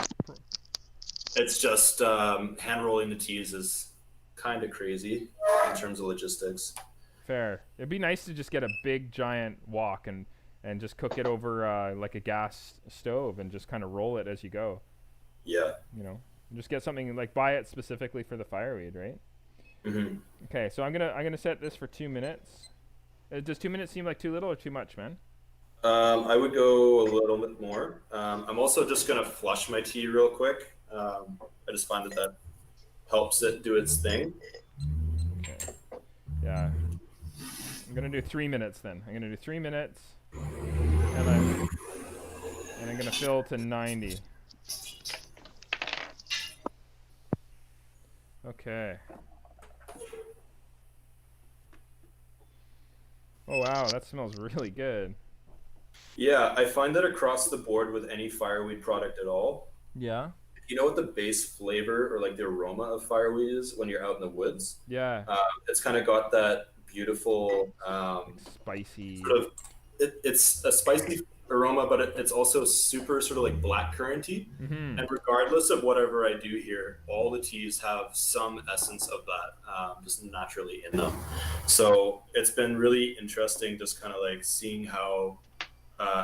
It's just hand rolling the teas is kind of crazy in terms of logistics. Fair. It'd be nice to just get a big giant wok and just cook it over like a gas stove and just kind of roll it as you go. Yeah. You know, just get something like buy it specifically for the fireweed, right? Mm-hmm. Okay, so I'm gonna set this for 2 minutes. Does 2 minutes seem like too little or too much, man? I would go a little bit more. I'm also just gonna flush my tea real quick. I just find that helps it do its thing. Okay. Yeah. I'm gonna do 3 minutes then. I'm gonna do 3 minutes, and I'm gonna fill to 90. Okay. Oh wow, that smells really good. Yeah, I find that across the board with any fireweed product at all, Yeah. you know what the base flavor or like the aroma of fireweed is when you're out in the woods? Yeah. It's kind of got that beautiful Like spicy. sort of. It's a spicy aroma, but it's also super sort of like black curranty. Mm-hmm. And regardless of whatever I do here, all the teas have some essence of that just naturally in them. So it's been really interesting just kind of like seeing how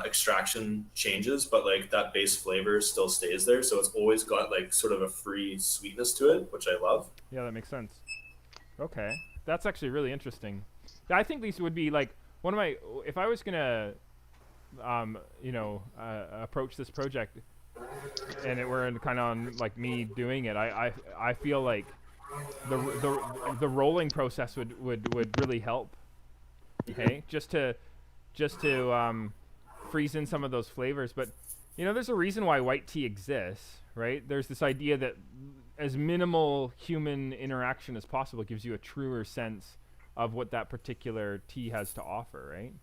extraction changes, but like that base flavor still stays there. So it's always got like sort of a free sweetness to it, which I love. Yeah, that makes sense. Okay. That's actually really interesting. I think these would be like one of my, if I was gonna approach this project and it were kind of on like me doing it, I feel like the rolling process would really help. Okay, just to freeze in some of those flavors. But there's a reason why white tea exists, right? There's this idea that as minimal human interaction as possible gives you a truer sense of what that particular tea has to offer, right?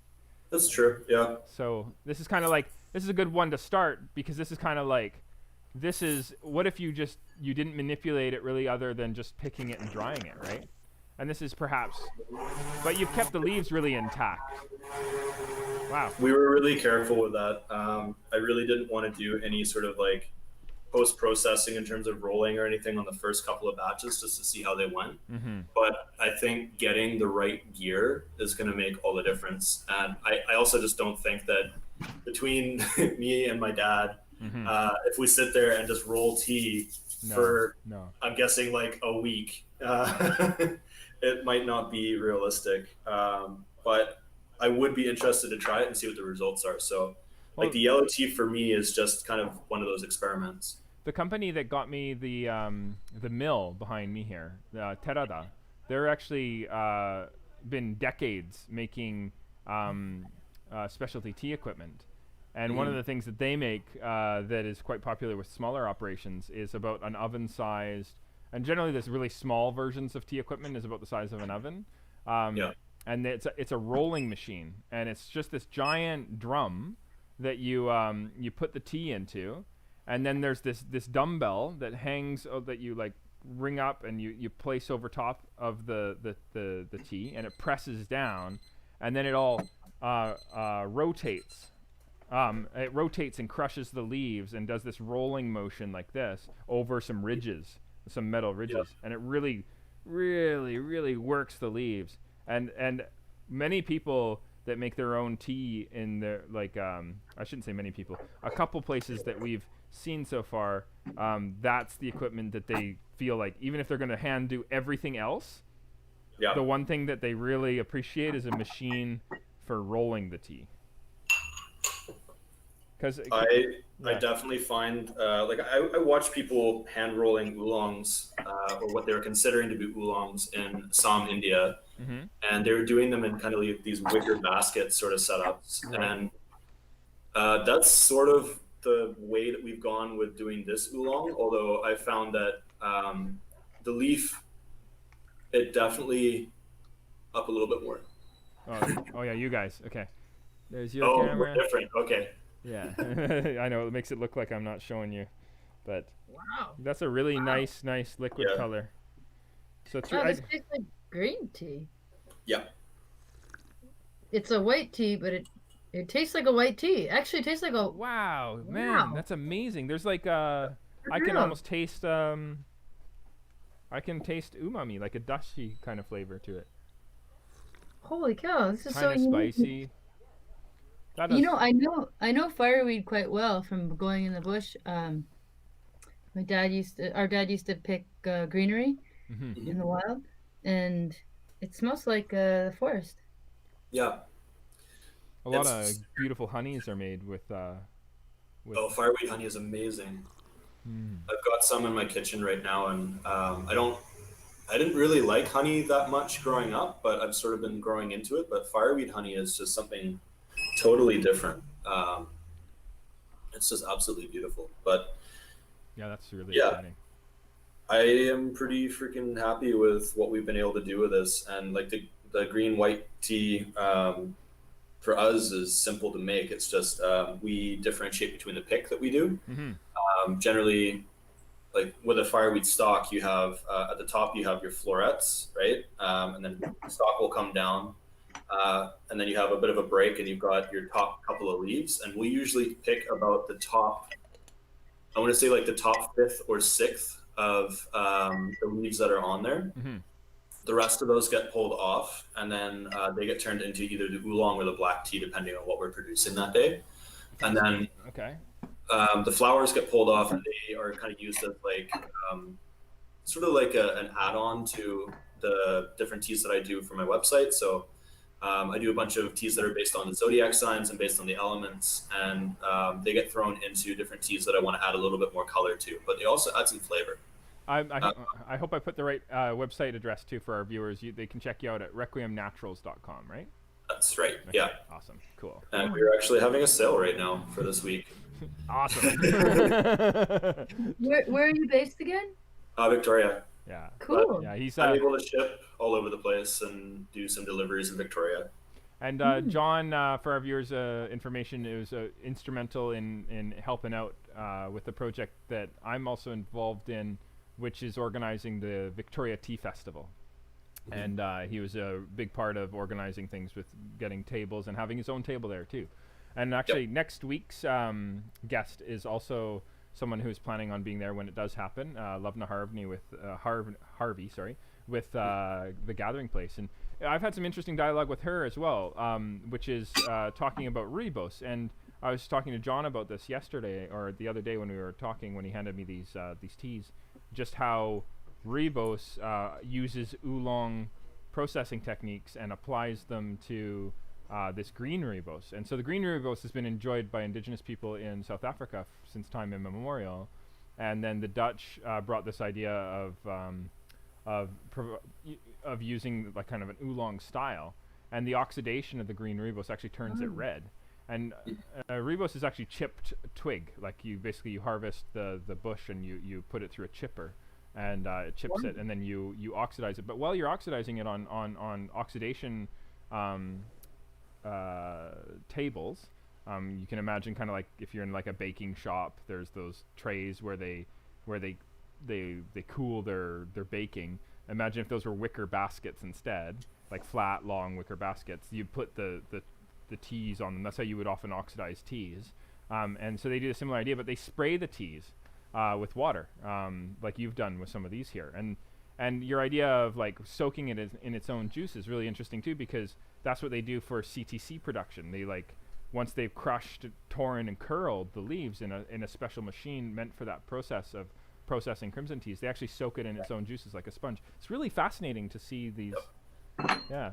That's true. Yeah. So this is kind of like, this is a good one to start, because this is kind of like, this is, what if you didn't manipulate it really other than just picking it and drying it, right? And this is perhaps, but you've kept the leaves really intact. Wow. We were really careful with that. I really didn't want to do any sort of like post-processing in terms of rolling or anything on the first couple of batches, just to see how they went. Mm-hmm. But I think getting the right gear is going to make all the difference. And I also just don't think that between me and my dad, Mm-hmm. If we sit there and just roll tea I'm guessing like a week, it might not be realistic. But I would be interested to try it and see what the results are. So like the yellow tea for me is just kind of one of those experiments. The company that got me the mill behind me here, Terada, they're actually been decades making specialty tea equipment. And one of the things that they make that is quite popular with smaller operations is about an oven-sized, and generally there's really small versions of tea equipment is about the size of an oven. And it's a rolling machine, and it's just this giant drum that you put the tea into, and then there's this dumbbell that hangs that you like ring up and you place over top of the tea, and it presses down, and then it all rotates. It rotates and crushes the leaves and does this rolling motion like this over some ridges, some metal ridges, and it really, really, really works the leaves. And many people that make their own tea in their I shouldn't say many people, a couple places that we've seen so far, that's the equipment that they feel like, even if they're going to hand do everything else, the one thing that they really appreciate is a machine for rolling the tea. Because I definitely find I watch people hand rolling oolongs or what they were considering to be oolongs in Assam, India, and they were doing them in kind of like these wicker basket sort of setups, and that's sort of the way that we've gone with doing this oolong. Although I found that the leaf, it definitely up a little bit more. Oh yeah, you guys. Okay, there's your camera. We're different. Okay. Yeah, I know it makes it look like I'm not showing you, but wow, that's a really nice liquid color. So this tastes like green tea. Yeah, it's a white tea, but it tastes like a white tea. Actually, it tastes like a wow, man, that's amazing. There's like I can almost taste I can taste umami, like a dashi kind of flavor to it. Holy cow, this is so kind of spicy. I know fireweed quite well from going in the bush. Our dad used to pick greenery in the wild, and it smells like the forest. Yeah. A lot of beautiful honeys are made with fireweed honey is amazing. I've got some in my kitchen right now, and I don't I didn't really like honey that much growing up, but I've sort of been growing into it. But fireweed honey is just something totally different. It's just absolutely beautiful. But Yeah, that's really yeah, exciting. I am pretty freaking happy with what we've been able to do with this. And like the green white tea for us is simple to make. It's just we differentiate between the pick that we do. Mm-hmm. Generally, like with a fireweed stalk, you have at the top you have your florets, right? And then the stalk will come down, and then you have a bit of a break, and you've got your top couple of leaves. And we usually pick about the top. I want to say like the top fifth or sixth of the leaves that are on there. Mm-hmm. The rest of those get pulled off, and then they get turned into either the oolong or the black tea, depending on what we're producing that day. And then Okay. the flowers get pulled off, and they are kind of used as like sort of like an add-on to the different teas that I do for my website. So I do a bunch of teas that are based on the zodiac signs and based on the elements, and they get thrown into different teas that I want to add a little bit more color to, but they also add some flavor. I hope I put the right website address too for our viewers. They can check you out at requiemnaturals.com, right? That's right. Okay. Yeah. Awesome. Cool. And we're actually having a sale right now for this week. Awesome. Where are you based again? Victoria. Yeah. Cool. Yeah, he's I'm able to ship all over the place and do some deliveries in Victoria. and John, for our viewers' information, it was instrumental in helping out with the project that I'm also involved in, which is organizing the Victoria Tea Festival. And he was a big part of organizing things with getting tables and having his own table there too. And actually, next week's guest is also someone who's planning on being there when it does happen. Lovna Harvey with with the Gathering Place, and I've had some interesting dialogue with her as well, which is talking about rooibos. And I was talking to John about this yesterday or the other day when we were talking, when he handed me these teas, just how rooibos uses oolong processing techniques and applies them to this green rooibos. And so the green rooibos has been enjoyed by indigenous people in South Africa since time immemorial. And then the Dutch brought this idea of using like kind of an oolong style. And the oxidation of the green rooibos actually turns it red. And rooibos is actually chipped twig. Like you harvest the bush and you put it through a chipper. And it chips it, and then you oxidize it. But while you're oxidizing it on oxidation tables, you can imagine kind of like if you're in like a baking shop, there's those trays where they cool their baking. Imagine if those were wicker baskets instead, like flat, long wicker baskets. You put the teas on them. That's how you would often oxidize teas. And so they do a similar idea, but they spray the teas with water, like you've done with some of these here. And your idea of like soaking it in its own juice is really interesting too, because that's what they do for CTC production. They like, once they've crushed, torn, and curled the leaves in a special machine meant for that process of processing crimson teas, they actually soak it in its own juices like a sponge. It's really fascinating to see these. Yeah.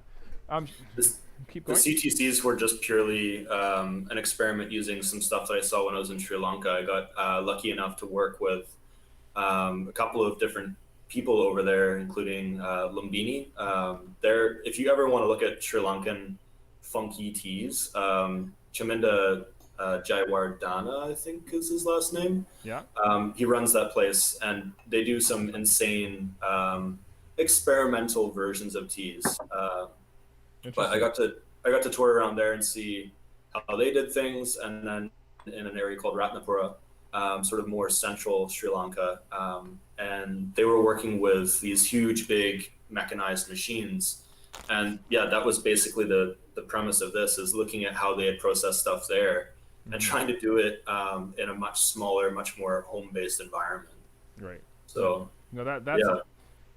Keep going. The CTCs were just purely an experiment using some stuff that I saw when I was in Sri Lanka. I got lucky enough to work with a couple of different people over there, including Lumbini. If you ever want to look at Sri Lankan funky teas, Chaminda Jaiwardana, I think is his last name. Yeah. He runs that place, and they do some insane experimental versions of teas. But I got to tour around there and see how they did things, and then in an area called Ratnapura, sort of more central Sri Lanka, and they were working with these huge, big mechanized machines. And yeah, that was basically the premise of this, is looking at how they had processed stuff there and trying to do it in a much smaller, much more home-based environment. Right. So no, that's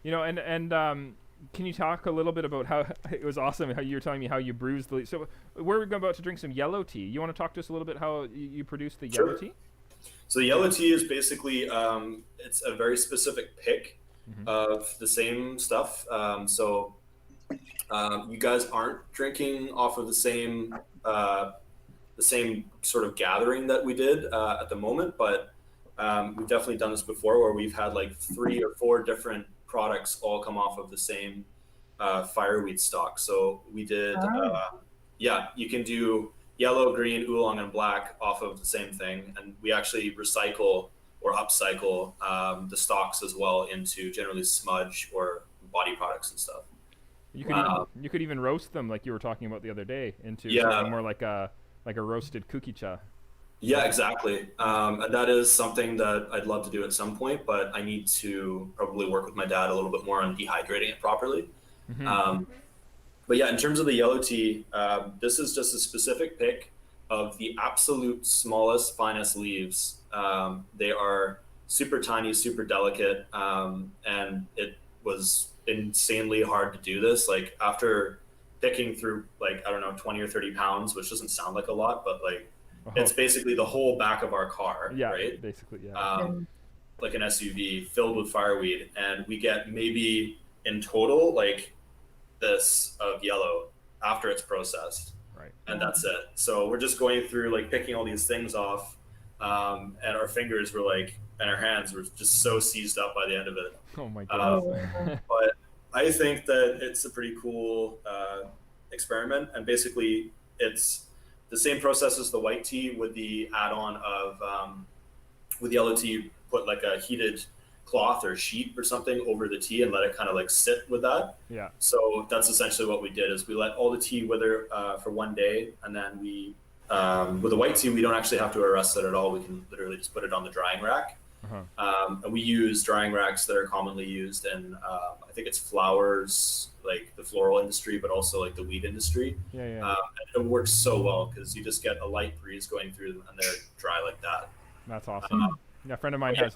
and can you talk a little bit about how it was awesome how you were telling me how you bruised the leaves? So we're about to drink some yellow tea. You want to talk to us a little bit how you produce the yellow tea? So the yellow tea is basically it's a very specific pick of the same stuff. So you guys aren't drinking off of the same sort of gathering that we did at the moment, but we've definitely done this before, where we've had like 3 or 4 different products all come off of the same fireweed stock. So we did, you can do yellow, green, oolong, and black off of the same thing. And we actually recycle or upcycle the stocks as well into generally smudge or body products and stuff. You could even roast them like you were talking about the other day into Yeah. something more like a roasted kukicha. Yeah, exactly. And that is something that I'd love to do at some point, but I need to probably work with my dad a little bit more on dehydrating it properly. But yeah, in terms of the yellow tea, this is just a specific pick of the absolute smallest, finest leaves. They are super tiny, super delicate, and it was insanely hard to do this. Like after picking through like, I don't know, 20 or 30 pounds, which doesn't sound like a lot, but like it's basically the whole back of our car, right? Basically, yeah. Like an SUV filled with fireweed, and we get maybe in total like this of yellow after it's processed, right? And that's it. So we're just going through like picking all these things off, and our fingers were like, and our hands were just so seized up by the end of it. Oh my god! But I think that it's a pretty cool experiment, and basically it's the same process as the white tea with the add-on of with yellow tea, you put like a heated cloth or sheet or something over the tea and let it kind of like sit with that. Yeah. So that's essentially what we did, is we let all the tea wither for one day, and then we with the white tea we don't actually have to arrest it at all. We can literally just put it on the drying rack. And we use drying racks that are commonly used in I think it's flowers, like the floral industry, but also like the weed industry. It works so well because you just get a light breeze going through them and they're dry like that. That's awesome. Yeah, a friend of mine has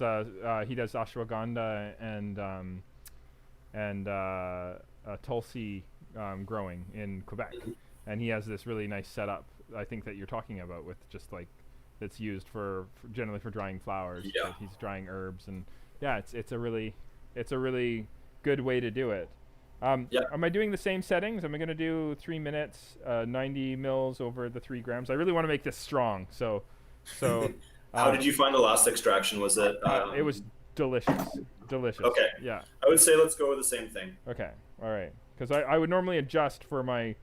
he does ashwagandha and Tulsi growing in Quebec, and he has this really nice setup. I think that you're talking about with just like that's used for generally for drying flowers. Yeah. Like he's drying herbs, and yeah, it's a really good way to do it. Am I doing the same settings? Am I going to do 3 minutes, 90 mils over the 3 grams? I really want to make this strong. So. How did you find the last extraction? Was it? It was delicious. Delicious. Okay. Yeah. I would say let's go with the same thing. Okay. All right. Because I would normally adjust for my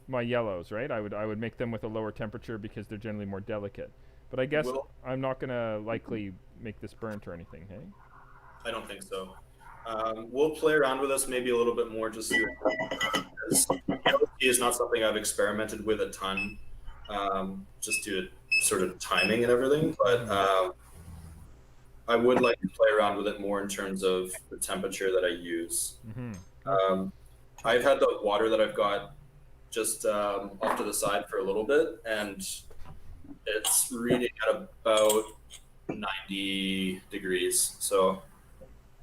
yellows, right? I would make them with a lower temperature because they're generally more delicate. But I guess I'm not gonna likely make this burnt or anything, hey? I don't think so. We'll play around with this maybe a little bit more, just because yellow tea is not something I've experimented with a ton. Just due to sort of timing and everything, but I would like to play around with it more in terms of the temperature that I use. I've had the water that I've got just off to the side for a little bit, and it's reading at about 90 degrees. So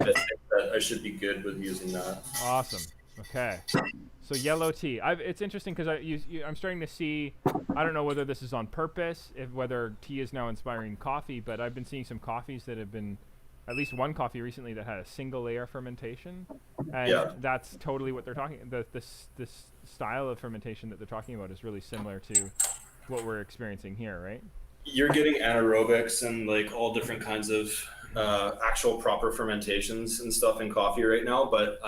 I think that I should be good with using that. Awesome. Okay. So yellow tea. It's interesting because I'm starting to see. I don't know whether this is on purpose, whether tea is now inspiring coffee, but I've been seeing some coffees that have been, at least one coffee recently that had a single layer fermentation, and that's totally what they're talking. This style of fermentation that they're talking about is really similar to what we're experiencing here, right? You're getting anaerobics and like all different kinds of actual proper fermentations and stuff in coffee right now, but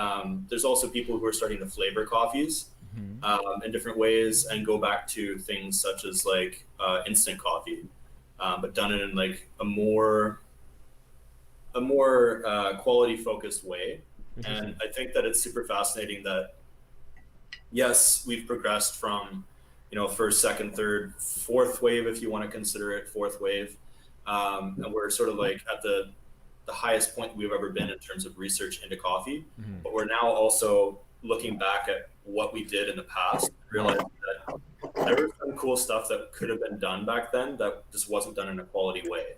there's also people who are starting to flavor coffees in different ways and go back to things such as like instant coffee, but done in like a more quality focused way. And I think that it's super fascinating that yes, we've progressed from first, second, third, fourth wave, if you want to consider it fourth wave. And we're sort of like at the highest point we've ever been in terms of research into coffee. But we're now also looking back at what we did in the past, realizing that there was some cool stuff that could have been done back then that just wasn't done in a quality way.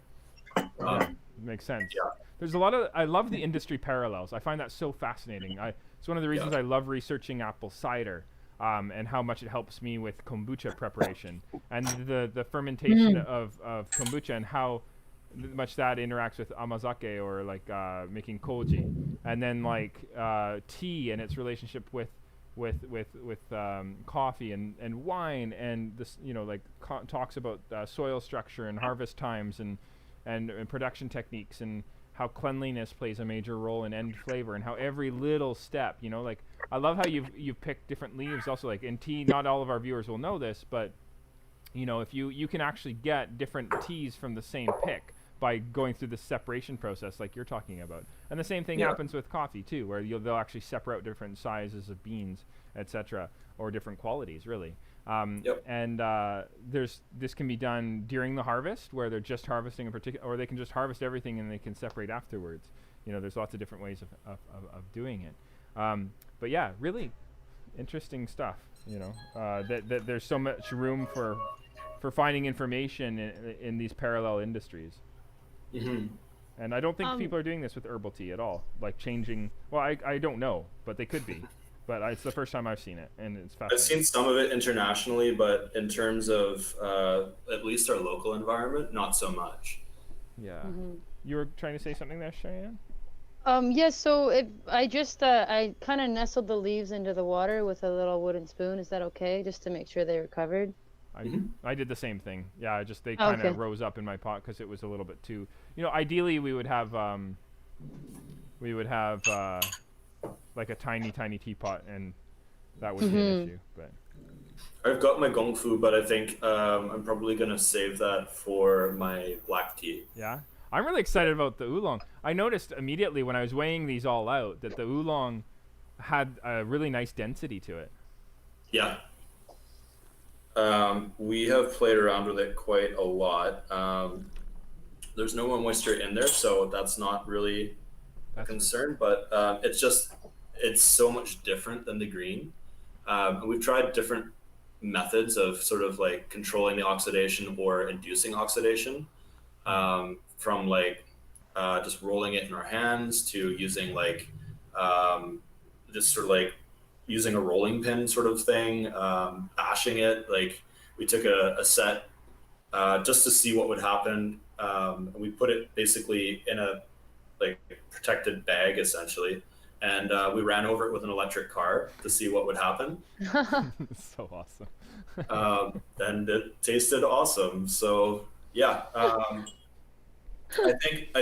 Makes sense. Yeah. There's a lot of, I love the industry parallels. I find that so fascinating. It's one of the reasons I love researching apple cider. And how much it helps me with kombucha preparation and the fermentation of kombucha and how much that interacts with amazake or like making koji, and then like tea and its relationship with coffee and wine, and this talks about soil structure and harvest times and production techniques, and how cleanliness plays a major role in end flavor, and how every little step, you know, like I love how you've picked different leaves. Also, like in tea, not all of our viewers will know this, but you know, if you can actually get different teas from the same pick by going through the separation process like you're talking about. And the same thing happens with coffee too, where they'll actually separate different sizes of beans, etc., or different qualities, really. And this can be done during the harvest, where they're just harvesting a particular, or they can just harvest everything and they can separate afterwards. You know, there's lots of different ways of doing it. But yeah, really interesting stuff. You know, that there's so much room for finding information in these parallel industries. And I don't think people are doing this with herbal tea at all, like changing. Well, I don't know, but they could be. But it's the first time I've seen it, and it's fascinating. I've seen some of it internationally, but in terms of at least our local environment, not so much. Yeah. You were trying to say something there, Cheyenne? Yeah, so I kind of nestled the leaves into the water with a little wooden spoon. Is that okay? Just to make sure they were covered? I did the same thing. Yeah, they kind of rose up in my pot because it was a little bit too, you know, ideally we would have like a tiny teapot, and that would be an issue, but I've got my gong fu, but I think I'm probably going to save that for my black tea. Yeah. I'm really excited about the oolong. I noticed immediately when I was weighing these all out that the oolong had a really nice density to it. Yeah. We have played around with it quite a lot. There's no more moisture in there, so that's not really a concern, but it's so much different than the green. We've tried different methods of sort of like controlling the oxidation or inducing oxidation, from like just rolling it in our hands to using like just sort of like using a rolling pin sort of thing, bashing it. Like we took a set just to see what would happen. And we put it basically in a like protected bag essentially. And we ran over it with an electric car to see what would happen. So awesome. And it tasted awesome. So yeah, I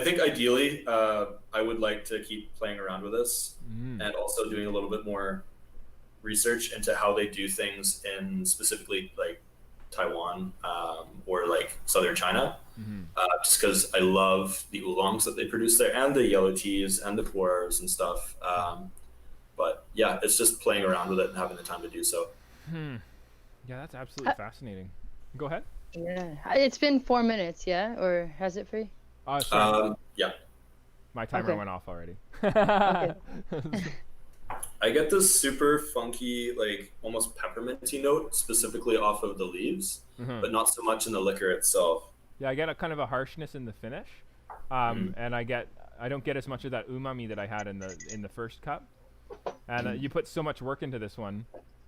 think ideally I would like to keep playing around with this and also doing a little bit more research into how they do things in specifically like Taiwan or like southern China, just because I love the oolongs that they produce there and the yellow teas and the pu'ers and stuff. But yeah, it's just playing around with it and having the time to do so. Yeah, that's absolutely fascinating. Go ahead. Yeah, it's been 4 minutes, yeah, or has it free? Yeah. My timer went off already. Okay. I get this super funky, like almost pepperminty note specifically off of the leaves, but not so much in the liquor itself. Yeah, I get a kind of a harshness in the finish, and I don't get as much of that umami that I had in the first cup. And you put so much work into this one.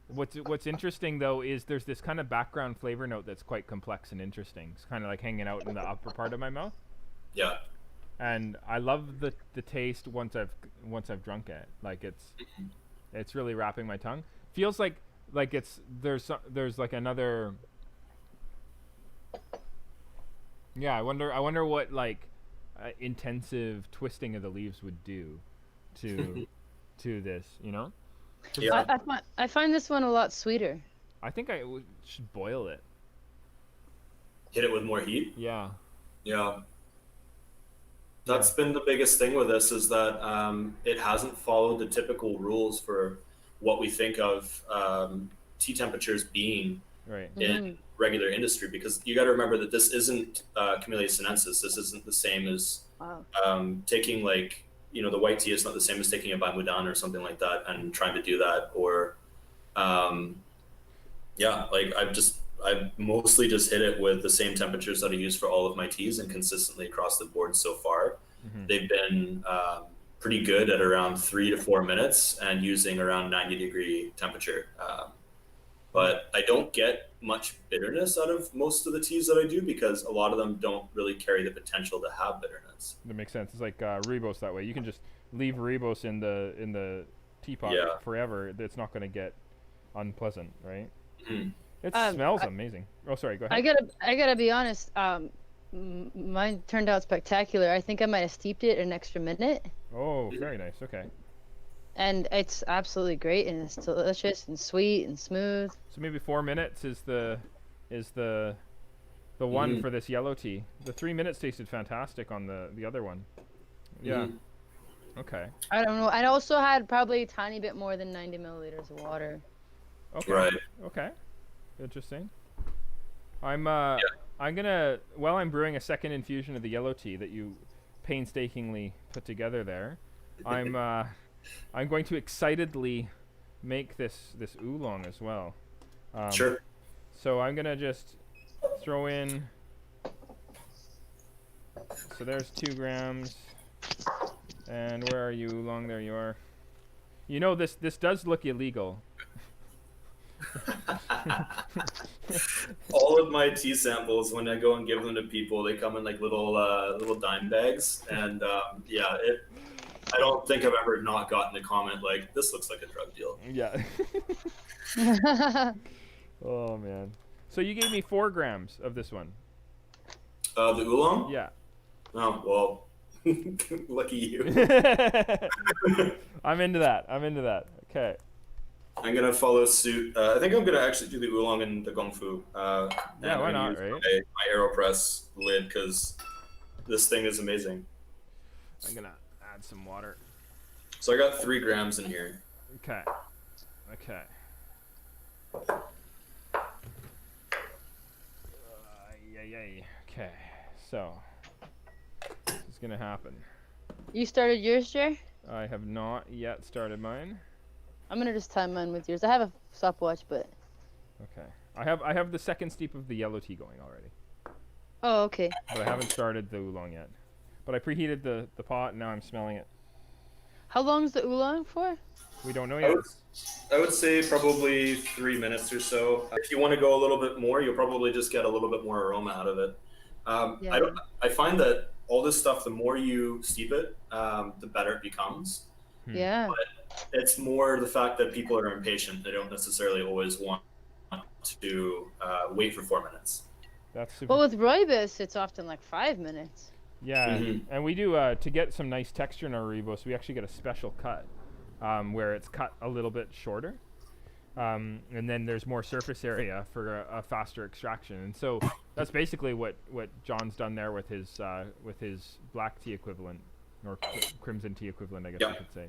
What's interesting though is there's this kind of background flavor note that's quite complex and interesting. It's kind of like hanging out in the upper part of my mouth. Yeah. And I love the taste once I've drunk it. Like it's really wrapping my tongue. Feels like there's like another. Yeah, I wonder what like intensive twisting of the leaves would do to this, you know? Yeah. I find this one a lot sweeter. I think I should boil it. Hit it with more heat. Yeah. Yeah. That's been the biggest thing with this is that it hasn't followed the typical rules for what we think of tea temperatures being in regular industry, because you got to remember that this isn't Camellia sinensis. This isn't the same as taking like, you know, the white tea is not the same as taking a Bamudan or something like that and trying to do that. Or like I've mostly just hit it with the same temperatures that I use for all of my teas, and consistently across the board so far. They've been pretty good at around 3 to 4 minutes and using around 90-degree temperature. But I don't get much bitterness out of most of the teas that I do, because a lot of them don't really carry the potential to have bitterness. That makes sense. It's like rooibos that way. You can just leave rooibos in the teapot forever. It's not going to get unpleasant, right? It smells amazing. Oh, sorry. Go ahead. I gotta be honest. Mine turned out spectacular. I think I might have steeped it an extra minute, Oh, very nice. Okay. and it's absolutely great, and it's delicious and sweet and smooth. So maybe 4 minutes is the one for this yellow tea. The 3 minutes tasted fantastic on the other one. Yeah. Okay. I don't know. I also had probably a tiny bit more than 90 milliliters of water. Okay. Right. Okay. Interesting. I'm gonna, while I'm brewing a second infusion of the yellow tea that you painstakingly put together there, I'm going to excitedly make this oolong as well. Sure. So I'm gonna just throw in. So there's 2 grams. And where are you, oolong? There you are. You know, this does look illegal. All of my tea samples, when I go and give them to people, they come in like little dime bags, and I don't think I've ever not gotten a comment like, "This looks like a drug deal." Yeah. Oh man. So you gave me 4 grams of this one. The oolong? Yeah. Oh well, lucky you. I'm into that. Okay. I'm gonna follow suit. I think I'm gonna actually do the oolong and the gong fu. Yeah, and why I'm gonna not, use right? my AeroPress lid because this thing is amazing. I'm gonna add some water. So I got 3 grams in here. Okay. Okay. Yay. Okay. So this is gonna happen. You started yours, Jer? I have not yet started mine. I'm gonna just time mine with yours. I have a stopwatch, but. Okay. I have the second steep of the yellow tea going already, Oh, okay. but I haven't started the oolong yet. But I preheated the pot, and now I'm smelling it. How long is the oolong for? We don't know I yet. would say probably 3 minutes or so. If you want to go a little bit more, you'll probably just get a little bit more aroma out of it. Yeah. I find that all this stuff, the more you steep it, the better it becomes. Yeah. It's more the fact that people are impatient. They don't necessarily always want to wait for 4 minutes. That's super. Well, with rooibos, it's often like 5 minutes. Yeah, Mhm. and we do to get some nice texture in our rooibos. We actually get a special cut where it's cut a little bit shorter, and then there's more surface area for a faster extraction. And so that's basically what John's done there with his black tea equivalent or crimson tea equivalent, I guess Yeah. you could say.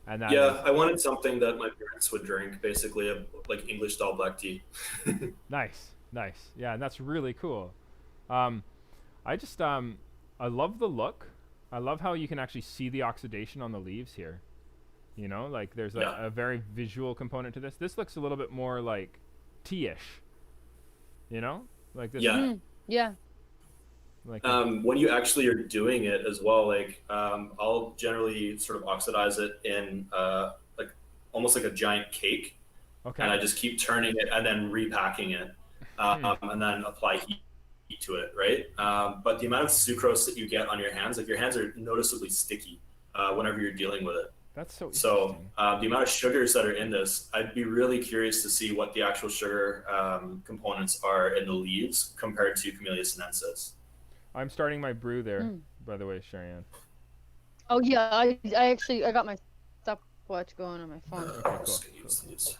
And that Yeah, I wanted something that my parents would drink, basically like English style black tea. Nice. Yeah, and that's really cool. I just I love the look. I love how you can actually see the oxidation on the leaves here. You know, like there's a very visual component to this. This looks a little bit more like tea-ish. You know, like this. Yeah. Yeah. Like When you actually are doing it as well, like I'll generally sort of oxidize it in like almost like a giant cake, okay. and I just keep turning it and then repacking it, and then apply heat to it, right? But the amount of sucrose that you get on your hands, like your hands are noticeably sticky whenever you're dealing with it. That's so So interesting. the amount of sugars that are in this, I'd be really curious to see what the actual sugar components are in the leaves compared to Camellia sinensis. I'm starting my brew there, by the way, Cheyenne. Oh yeah, I got my stopwatch going on my phone. Okay, I'm cool. just gonna use these.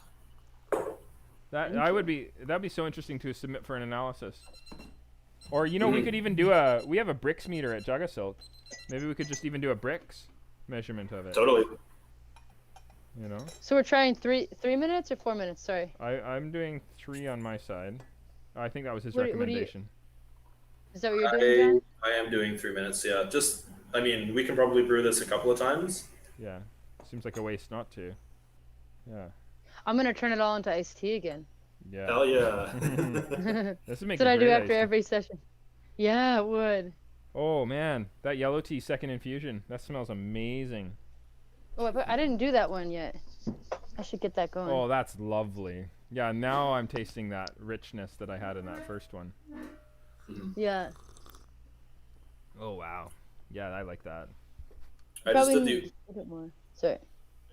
That'd be so interesting to submit for an analysis. Or you know, we could even do we have a bricks meter at JagaSilk. Maybe we could just even do a bricks measurement of it. Totally. You know, So we're trying 3 minutes or 4 minutes? Sorry. I'm doing 3 on my side. I think that was his What do you- recommendation. Is that what you're doing, John? I am doing 3 minutes. Yeah, just I mean, we can probably brew this a couple of times. Yeah, seems like a waste not to. Yeah, I'm gonna turn it all into iced tea again. yeah. Hell yeah. This would make. That's what a I do great after iced tea. every session. Yeah, it would. Oh man, that yellow tea second infusion. That smells amazing. Oh, I didn't do that one yet. I should get that going. Oh, that's lovely. Yeah, now I'm tasting that richness that I had in that first one. Yeah. Oh wow. Yeah, I like that. I just Probably did need a bit more. Sorry.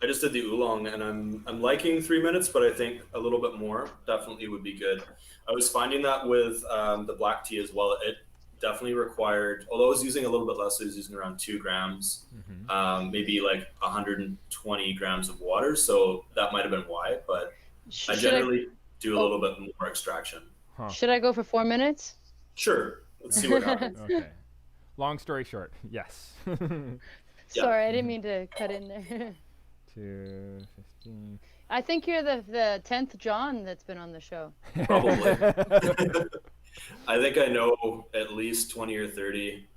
I just did the oolong, and I'm liking 3 minutes, but I think a little bit more definitely would be good. I was finding that with the black tea as well. It definitely required, although I was using a little bit less, I was using around 2 grams, maybe like 120 grams of water. So that might have been why, but I generally do a little bit more extraction. Huh. Should I go for 4 minutes? Sure, let's see what happens. Okay. Long story short, yes. Sorry, I didn't mean to cut in there. 2:15. I think you're the 10th John that's been on the show. Probably. I think I know at least 20 or 30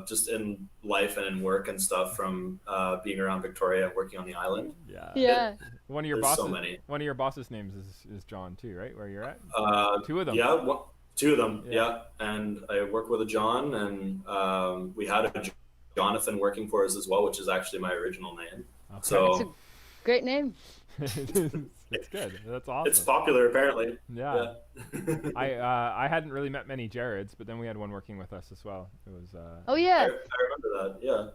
just in life and in work and stuff from being around Victoria and working on the island. Yeah. One of your There's bosses. so many. One of your bosses' names is John too, right? Where you're at? 2 of them. Yeah, two of them. Yeah. And I work with a John, and we had a Jonathan working for us as well, which is actually my original name. Okay. So It's a great name. It's good. That's awesome. it's popular apparently. Yeah. I hadn't really met many Jareds, but then we had one working with us as well. It was. Oh I yeah. remember that. Yeah.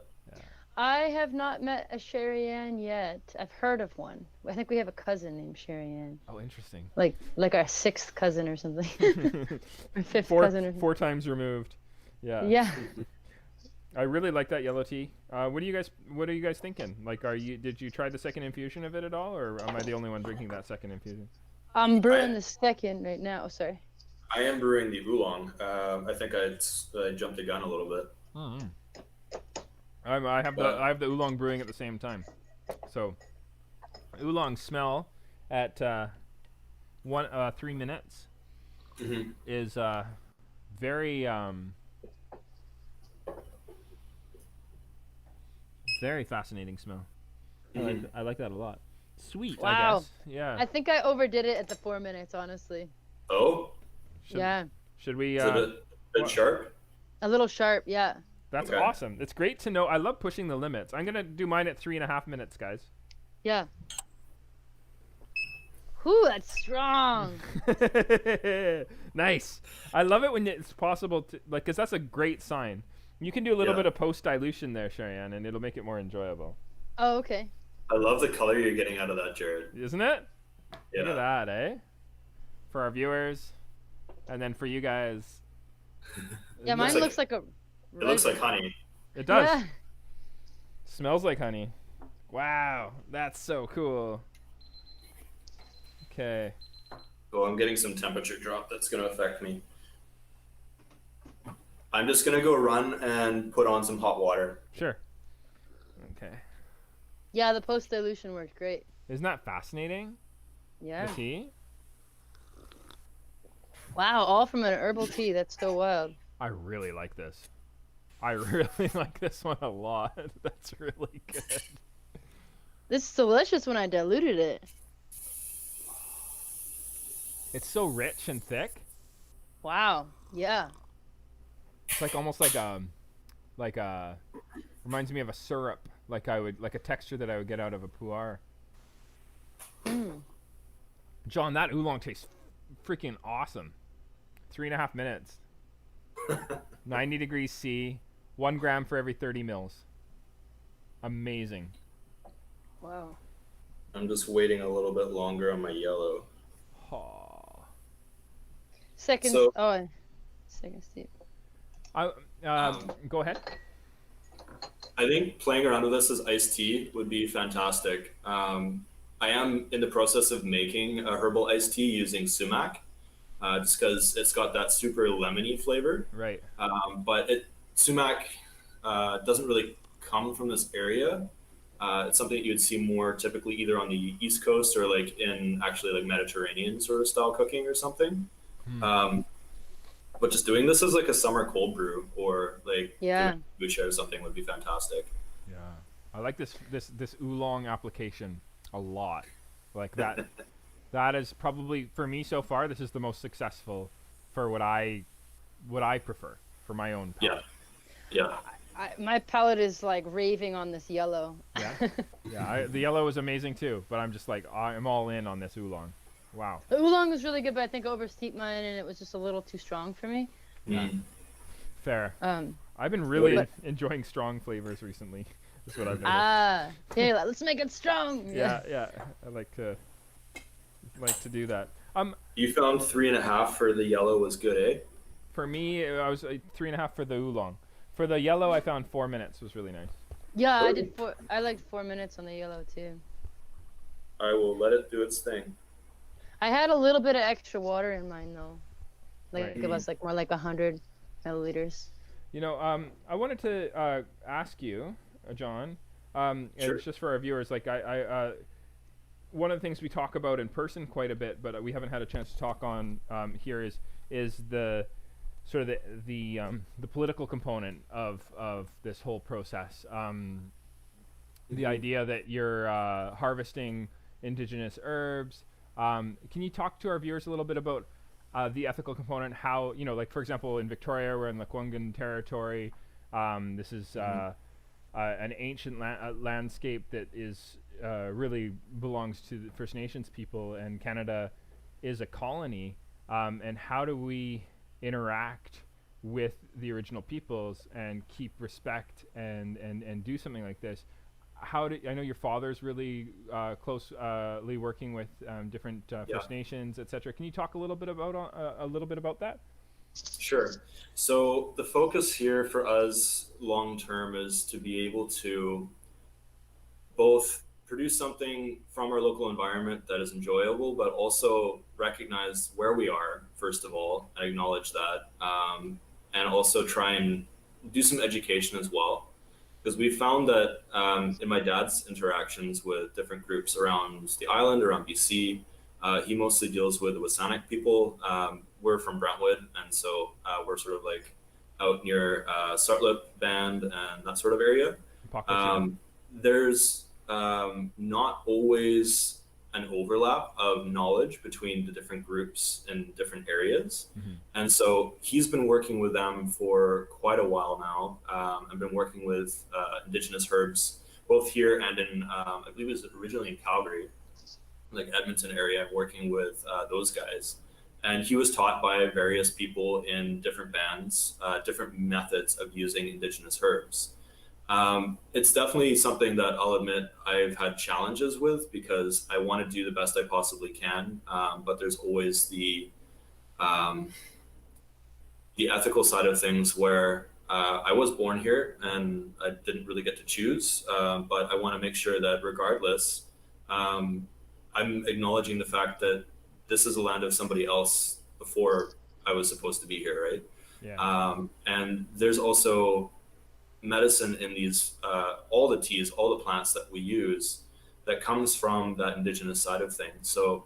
I have not met a Sherry Ann yet. I've heard of one. I think we have a cousin named Sherry Ann. Oh, interesting. Like our 6th cousin or something. Or 5th cousin or something. 4 times removed. Yeah. Yeah. I really like that yellow tea. What are you guys thinking? Like, did you try the second infusion of it at all, or am I the only one drinking that second infusion? I'm brewing the second right now. Oh, sorry. I am brewing the oolong. I think I jumped the gun a little bit. Mm-hmm. I have the oolong brewing at the same time. So, oolong smell at 3 minutes is very very fascinating smell. I like that a lot. Sweet, Wow. I guess. Yeah. I think I overdid it at the 4 minutes, honestly. Oh, Should we? is it a bit sharp? A little sharp, yeah. That's Okay. awesome. It's great to know. I love pushing the limits. I'm gonna do mine at 3.5 minutes, guys. Yeah. Whew, that's strong. Nice. I love it when it's possible to, like, because that's a great sign. You can do a little bit of post dilution there, Cheyenne, and it'll make it more enjoyable. Oh, okay. I love the color you're getting out of that, Jared. Isn't it? Yeah. Look at that, eh? For our viewers, and then for you guys. Yeah, mine looks like a... It looks like honey. It does. Yeah. Smells like honey. Wow, that's so cool. Okay. Oh, I'm getting some temperature drop that's going to affect me. I'm just going to go run and put on some hot water. Sure. Okay. Yeah, the post dilution worked great. Isn't that fascinating? Yeah. The tea? Wow, all from an herbal tea. That's so wild. I really like this. I really like this one a lot. That's really good. This is delicious when I diluted it. It's so rich and thick. Wow. Yeah. It's like almost like reminds me of a syrup, like a texture that I would get out of a pu'er. John, that oolong tastes freaking awesome. 3.5 minutes. 90 degrees C, 1 gram for every 30 mils. Amazing. Wow. I'm just waiting a little bit longer on my yellow. Oh. Second. So- Second steep. Go ahead. I think playing around with this as iced tea would be fantastic. I am in the process of making a herbal iced tea using sumac, just because it's got that super lemony flavor. Right. But sumac doesn't really come from this area. It's something that you would see more typically either on the East Coast or like in actually like Mediterranean sort of style cooking or something. But just doing this as like a summer cold brew or like kombucha or something would be fantastic. Yeah. I like this oolong application a lot. Like that. That is probably, for me so far, this is the most successful for what I prefer for my own palate. Yeah. My palate is like raving on this yellow. Yeah. Yeah. The yellow is amazing too, but I'm just like, I'm all in on this oolong. Wow. The oolong was really good, but I think I oversteeped mine and it was just a little too strong for me. Yeah. Fair. Um, I've been really enjoying strong flavors recently. That's what I've noticed. Ah, okay, let's make it strong. Yeah. I like to do that. You found 3.5 for the yellow was good, eh? For me, I was 3.5 for the oolong. For the yellow, I found 4 minutes was really nice. Yeah, I did I liked 4 minutes on the yellow too. I will let it do its thing. I had a little bit of extra water in mine though. Like Right. it was like more like 100 milliliters. You know, I wanted to ask you, John, and Sure. it's just for our viewers, like one of the things we talk about in person quite a bit, but we haven't had a chance to talk on here is the sort of the political component of this whole process. The idea that you're harvesting indigenous herbs. Can you talk to our viewers a little bit about the ethical component? How, you know, like for example, in Victoria, we're in the Kwungan territory. This is an ancient landscape that is really belongs to the First Nations people, and Canada is a colony. And how do we interact with the original peoples and keep respect and do something like this? I know your father's really closely working with different First Nations, etc. Can you talk a little bit about that? Sure. So the focus here for us long term is to be able to both produce something from our local environment that is enjoyable, but also recognize where we are, first of all, and acknowledge that, and also try and do some education as well. Because we found that in my dad's interactions with different groups around the island, around BC, he mostly deals with the Wasanic people. We're from Brentwood, and so we're sort of like out near Sartlip Band and that sort of area. There's not always an overlap of knowledge between the different groups in different areas. And so he's been working with them for quite a while now. I've been working with indigenous herbs, both here and in, I believe it was originally in Calgary, like Edmonton area, working with those guys. And he was taught by various people in different bands, different methods of using indigenous herbs. It's definitely something that I'll admit I've had challenges with, because I want to do the best I possibly can, but there's always the ethical side of things where I was born here and I didn't really get to choose, but I want to make sure that regardless, I'm acknowledging the fact that this is a land of somebody else before I was supposed to be here, right? Yeah. And there's also medicine in these, all the teas, all the plants that we use that comes from that indigenous side of things. So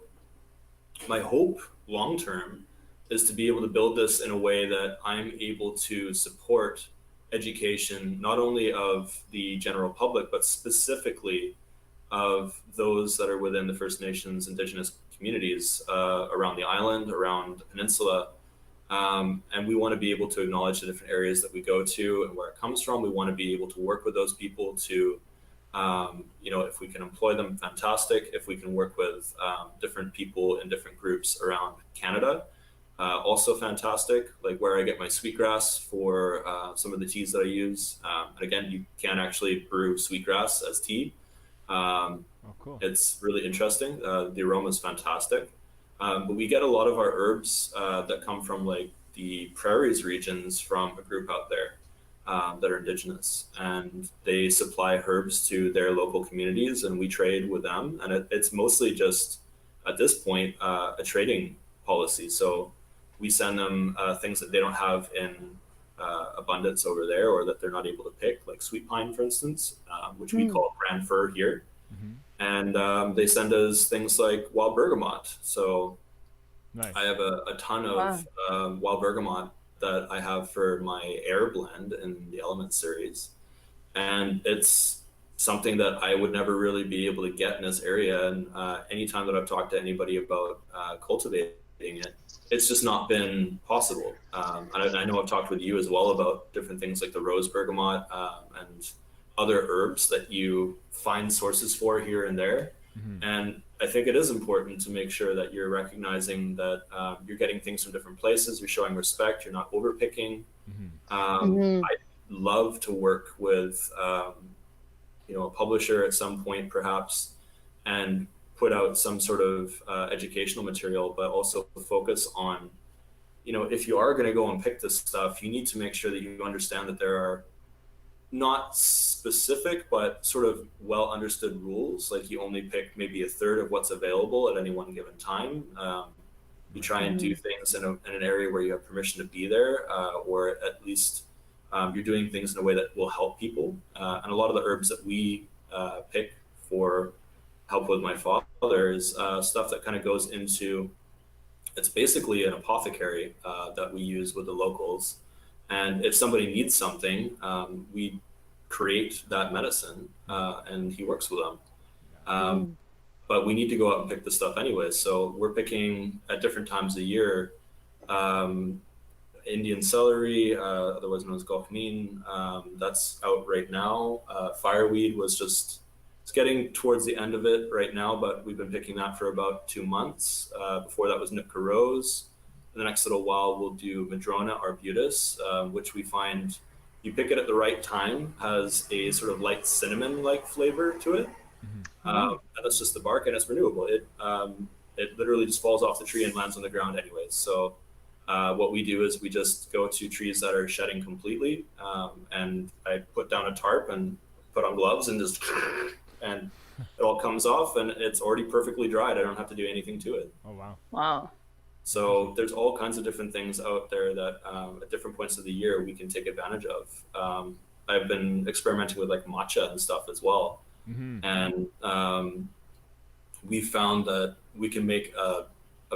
my hope long term is to be able to build this in a way that I'm able to support education, not only of the general public, but specifically of those that are within the First Nations indigenous communities around the island, around the peninsula. And we want to be able to acknowledge the different areas that we go to and where it comes from. We want to be able to work with those people to, if we can employ them, fantastic. If we can work with different people in different groups around Canada, also fantastic. Like where I get my sweetgrass for some of the teas that I use. And again, you can actually brew sweetgrass as tea. Cool. It's really interesting. The aroma is fantastic. But we get a lot of our herbs that come from like the prairies regions from a group out there that are indigenous, and they supply herbs to their local communities, and we trade with them. And it's mostly just at this point a trading policy. So we send them things that they don't have in abundance over there, or that they're not able to pick, like sweet pine, for instance, which we call grand fir here. And they send us things like wild bergamot. So Nice. I have a ton of wild bergamot that I have for my air blend in the Element series. And it's something that I would never really be able to get in this area. And anytime that I've talked to anybody about cultivating it, it's just not been possible. And I know I've talked with you as well about different things like the rose bergamot and other herbs that you find sources for here and there. And I think it is important to make sure that you're recognizing that you're getting things from different places, you're showing respect, you're not overpicking. I love to work with a publisher at some point perhaps, and put out some sort of educational material, but also focus on, if you are going to go and pick this stuff, you need to make sure that you understand that there are not specific, but sort of well understood rules. Like, you only pick maybe a third of what's available at any one given time. You try and do things in an area where you have permission to be there, or at least you're doing things in a way that will help people. And a lot of the herbs that we pick for help with my father is stuff that kind of goes into, it's basically an apothecary that we use with the locals. And if somebody needs something, we create that medicine and he works with them. But we need to go out and pick the stuff anyway. So we're picking at different times of year, Indian celery, otherwise known as gulfmin. That's out right now. Fireweed it's getting towards the end of it right now, but we've been picking that for about 2 months. Before that was Nootka Rose. In the next little while, we'll do Madrona arbutus, which we find you pick it at the right time, has a sort of light cinnamon-like flavor to it. And that's just the bark, and it's renewable. It literally just falls off the tree and lands on the ground anyways. So what we do is we just go to trees that are shedding completely, and I put down a tarp and put on gloves and just, and it all comes off, and it's already perfectly dried. I don't have to do anything to it. Oh, wow. Wow. So there's all kinds of different things out there that at different points of the year we can take advantage of. I've been experimenting with like matcha and stuff as well. And we found that we can make a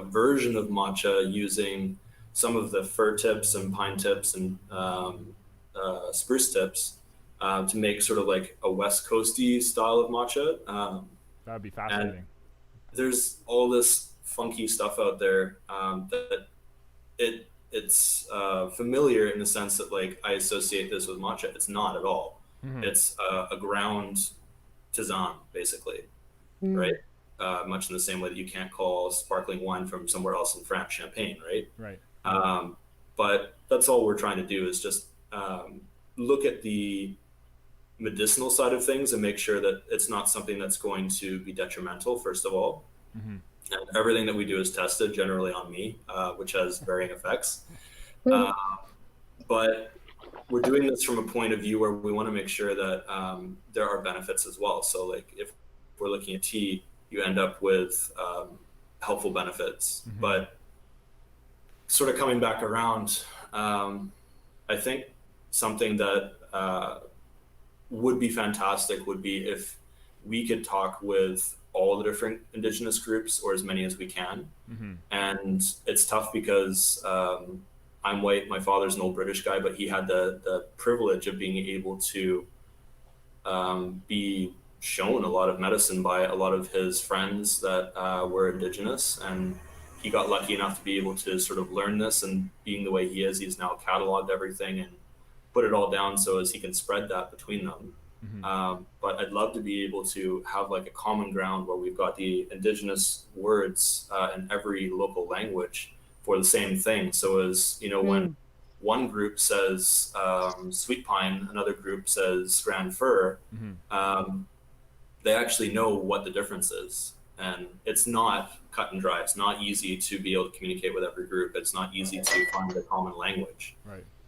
version of matcha using some of the fir tips and pine tips and spruce tips to make sort of like a West Coasty style of matcha. That would be fascinating. And there's all this funky stuff out there that it's familiar in the sense that like I associate this with matcha. It's not at all. It's a ground tisane basically, right? Much in the same way that you can't call sparkling wine from somewhere else in France champagne, right? But that's all we're trying to do is just look at the medicinal side of things and make sure that it's not something that's going to be detrimental, first of all. And everything that we do is tested generally on me, which has varying effects. But we're doing this from a point of view where we want to make sure that there are benefits as well. So like if we're looking at tea, you end up with helpful benefits. But sort of coming back around, I think something that would be fantastic would be if we could talk with all the different Indigenous groups, or as many as we can. And it's tough because I'm white, my father's an old British guy, but he had the privilege of being able to be shown a lot of medicine by a lot of his friends that were Indigenous, and he got lucky enough to be able to sort of learn this, and being the way he is, he's now cataloged everything and put it all down so as he can spread that between them. But I'd love to be able to have like a common ground where we've got the Indigenous words in every local language for the same thing. So as when one group says sweet pine, another group says grand fir, they actually know what the difference is. And it's not cut and dry. It's not easy to be able to communicate with every group. It's not easy to find a common language.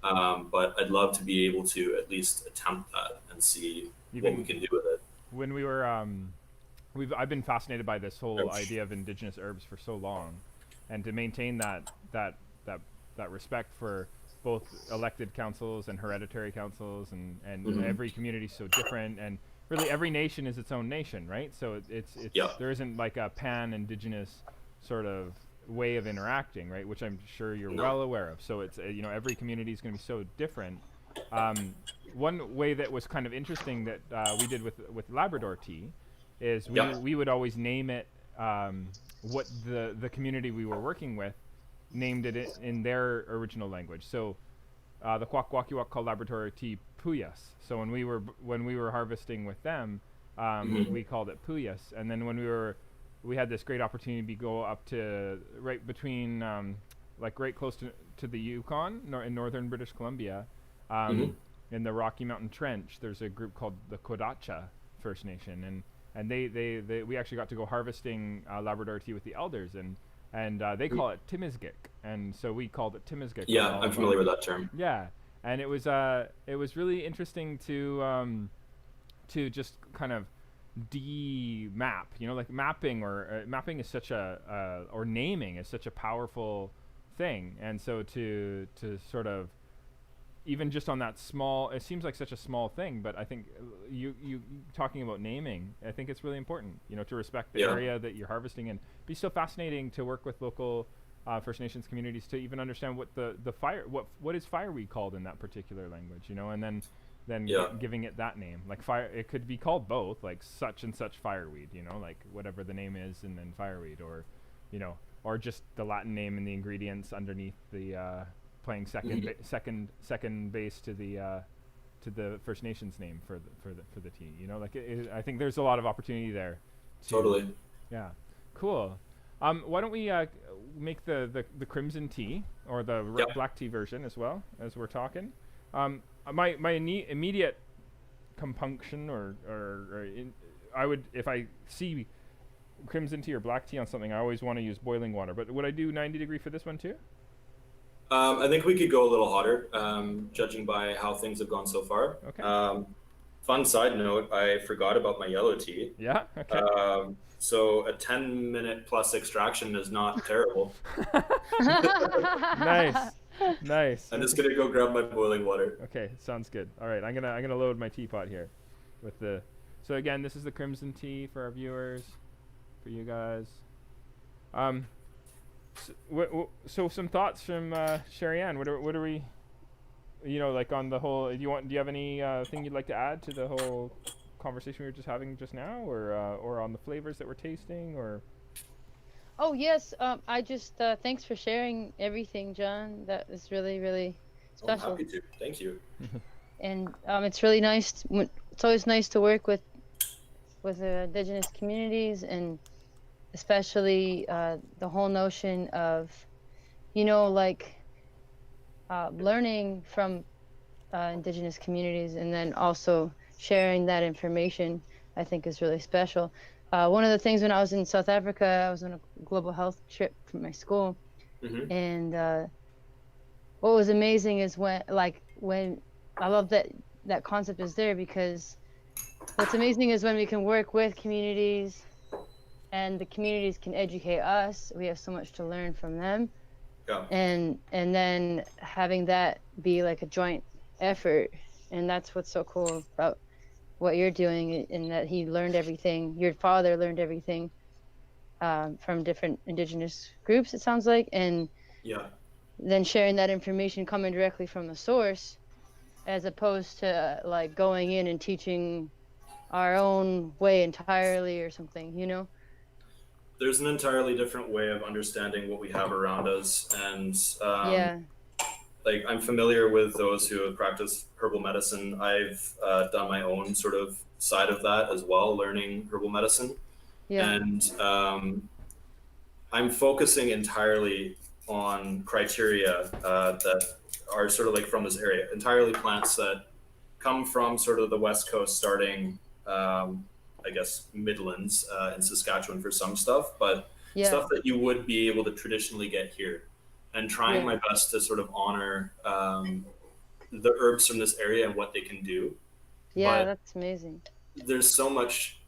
But I'd love to be able to at least attempt that and see what we can do with it. When we were, I've been fascinated by this whole idea of Indigenous herbs for so long, and to maintain that respect for both elected councils and hereditary councils, and every community is so different, and really every nation is its own nation, right? So it's there isn't like a pan-Indigenous sort of way of interacting, right? Which I'm sure you're well aware of. So it's every community is going to be so different. One way that was kind of interesting that we did with Labrador tea is we would always name it what the community we were working with named it in their original language. So the Kwakwaka'wakw called Labrador tea Puyas. So when we were harvesting with them, we called it Puyas. And then when we had this great opportunity to go up to right between right close to the Yukon in northern British Columbia, in the Rocky Mountain Trench. There's a group called the Kodacha, First Nation, and they we actually got to go harvesting Labrador tea with the elders, and they call it Timisgik, and so we called it Timisgik. Yeah, I'm familiar with that term. Yeah, and it was really interesting to just kind of de-map, like mapping or mapping is such or naming is such a powerful thing, and so to sort of even just on that small, it seems like such a small thing, but I think you talking about naming, I think it's really important, to respect the area that you're harvesting, and be so fascinating to work with local First Nations communities to even understand what what is fireweed called in that particular language, and then giving it that name. Like fire, it could be called both, like such and such fireweed, like whatever the name is, and then fireweed, or or just the Latin name and the ingredients underneath the playing second base to the First Nations name for the tea. I think there's a lot of opportunity there. Totally. Yeah. Cool. Why don't we make the crimson tea or the black tea version as well as we're talking. My immediate compunction I would, if I see crimson tea or black tea on something, I always want to use boiling water. But would I do 90 degree for this one too? I think we could go a little hotter, judging by how things have gone so far. Okay. Fun side note, I forgot about my yellow tea. Yeah, okay. So a 10-minute plus extraction is not terrible. Nice. I'm just gonna go grab my boiling water. Okay, sounds good. All right, I'm gonna load my teapot here with the. So again, this is the crimson tea for our viewers, for you guys. So some thoughts from Sherry Ann. What are we, like on the whole? Do you have any thing you'd like to add to the whole conversation we were just having just now, or on the flavors that we're tasting, or? Oh yes, I just thanks for sharing everything, John. That is really, really special. I'm happy to. Thank you. And it's really nice. It's always nice to work with Indigenous communities, and especially the whole notion of, learning from Indigenous communities, and then also sharing that information, I think is really special. One of the things when I was in South Africa, I was on a global health trip from my school, and what was amazing is when I love that concept is there, because what's amazing is when we can work with communities and the communities can educate us. We have so much to learn from them. Yeah. And then having that be like a joint effort, and that's what's so cool about what you're doing, in that he learned everything. Your father learned everything from different Indigenous groups, it sounds like, and then sharing that information coming directly from the source, as opposed to like going in and teaching our own way entirely or something, There's an entirely different way of understanding what we have around us, and like I'm familiar with those who have practiced herbal medicine. I've done my own sort of side of that as well, learning herbal medicine, and I'm focusing entirely on criteria that are sort of like from this area, entirely plants that come from sort of the West Coast, starting I guess Midlands in Saskatchewan for some stuff, but stuff that you would be able to traditionally get here, and trying my best to sort of honor the herbs from this area and what they can do. Yeah, that's amazing. There's so much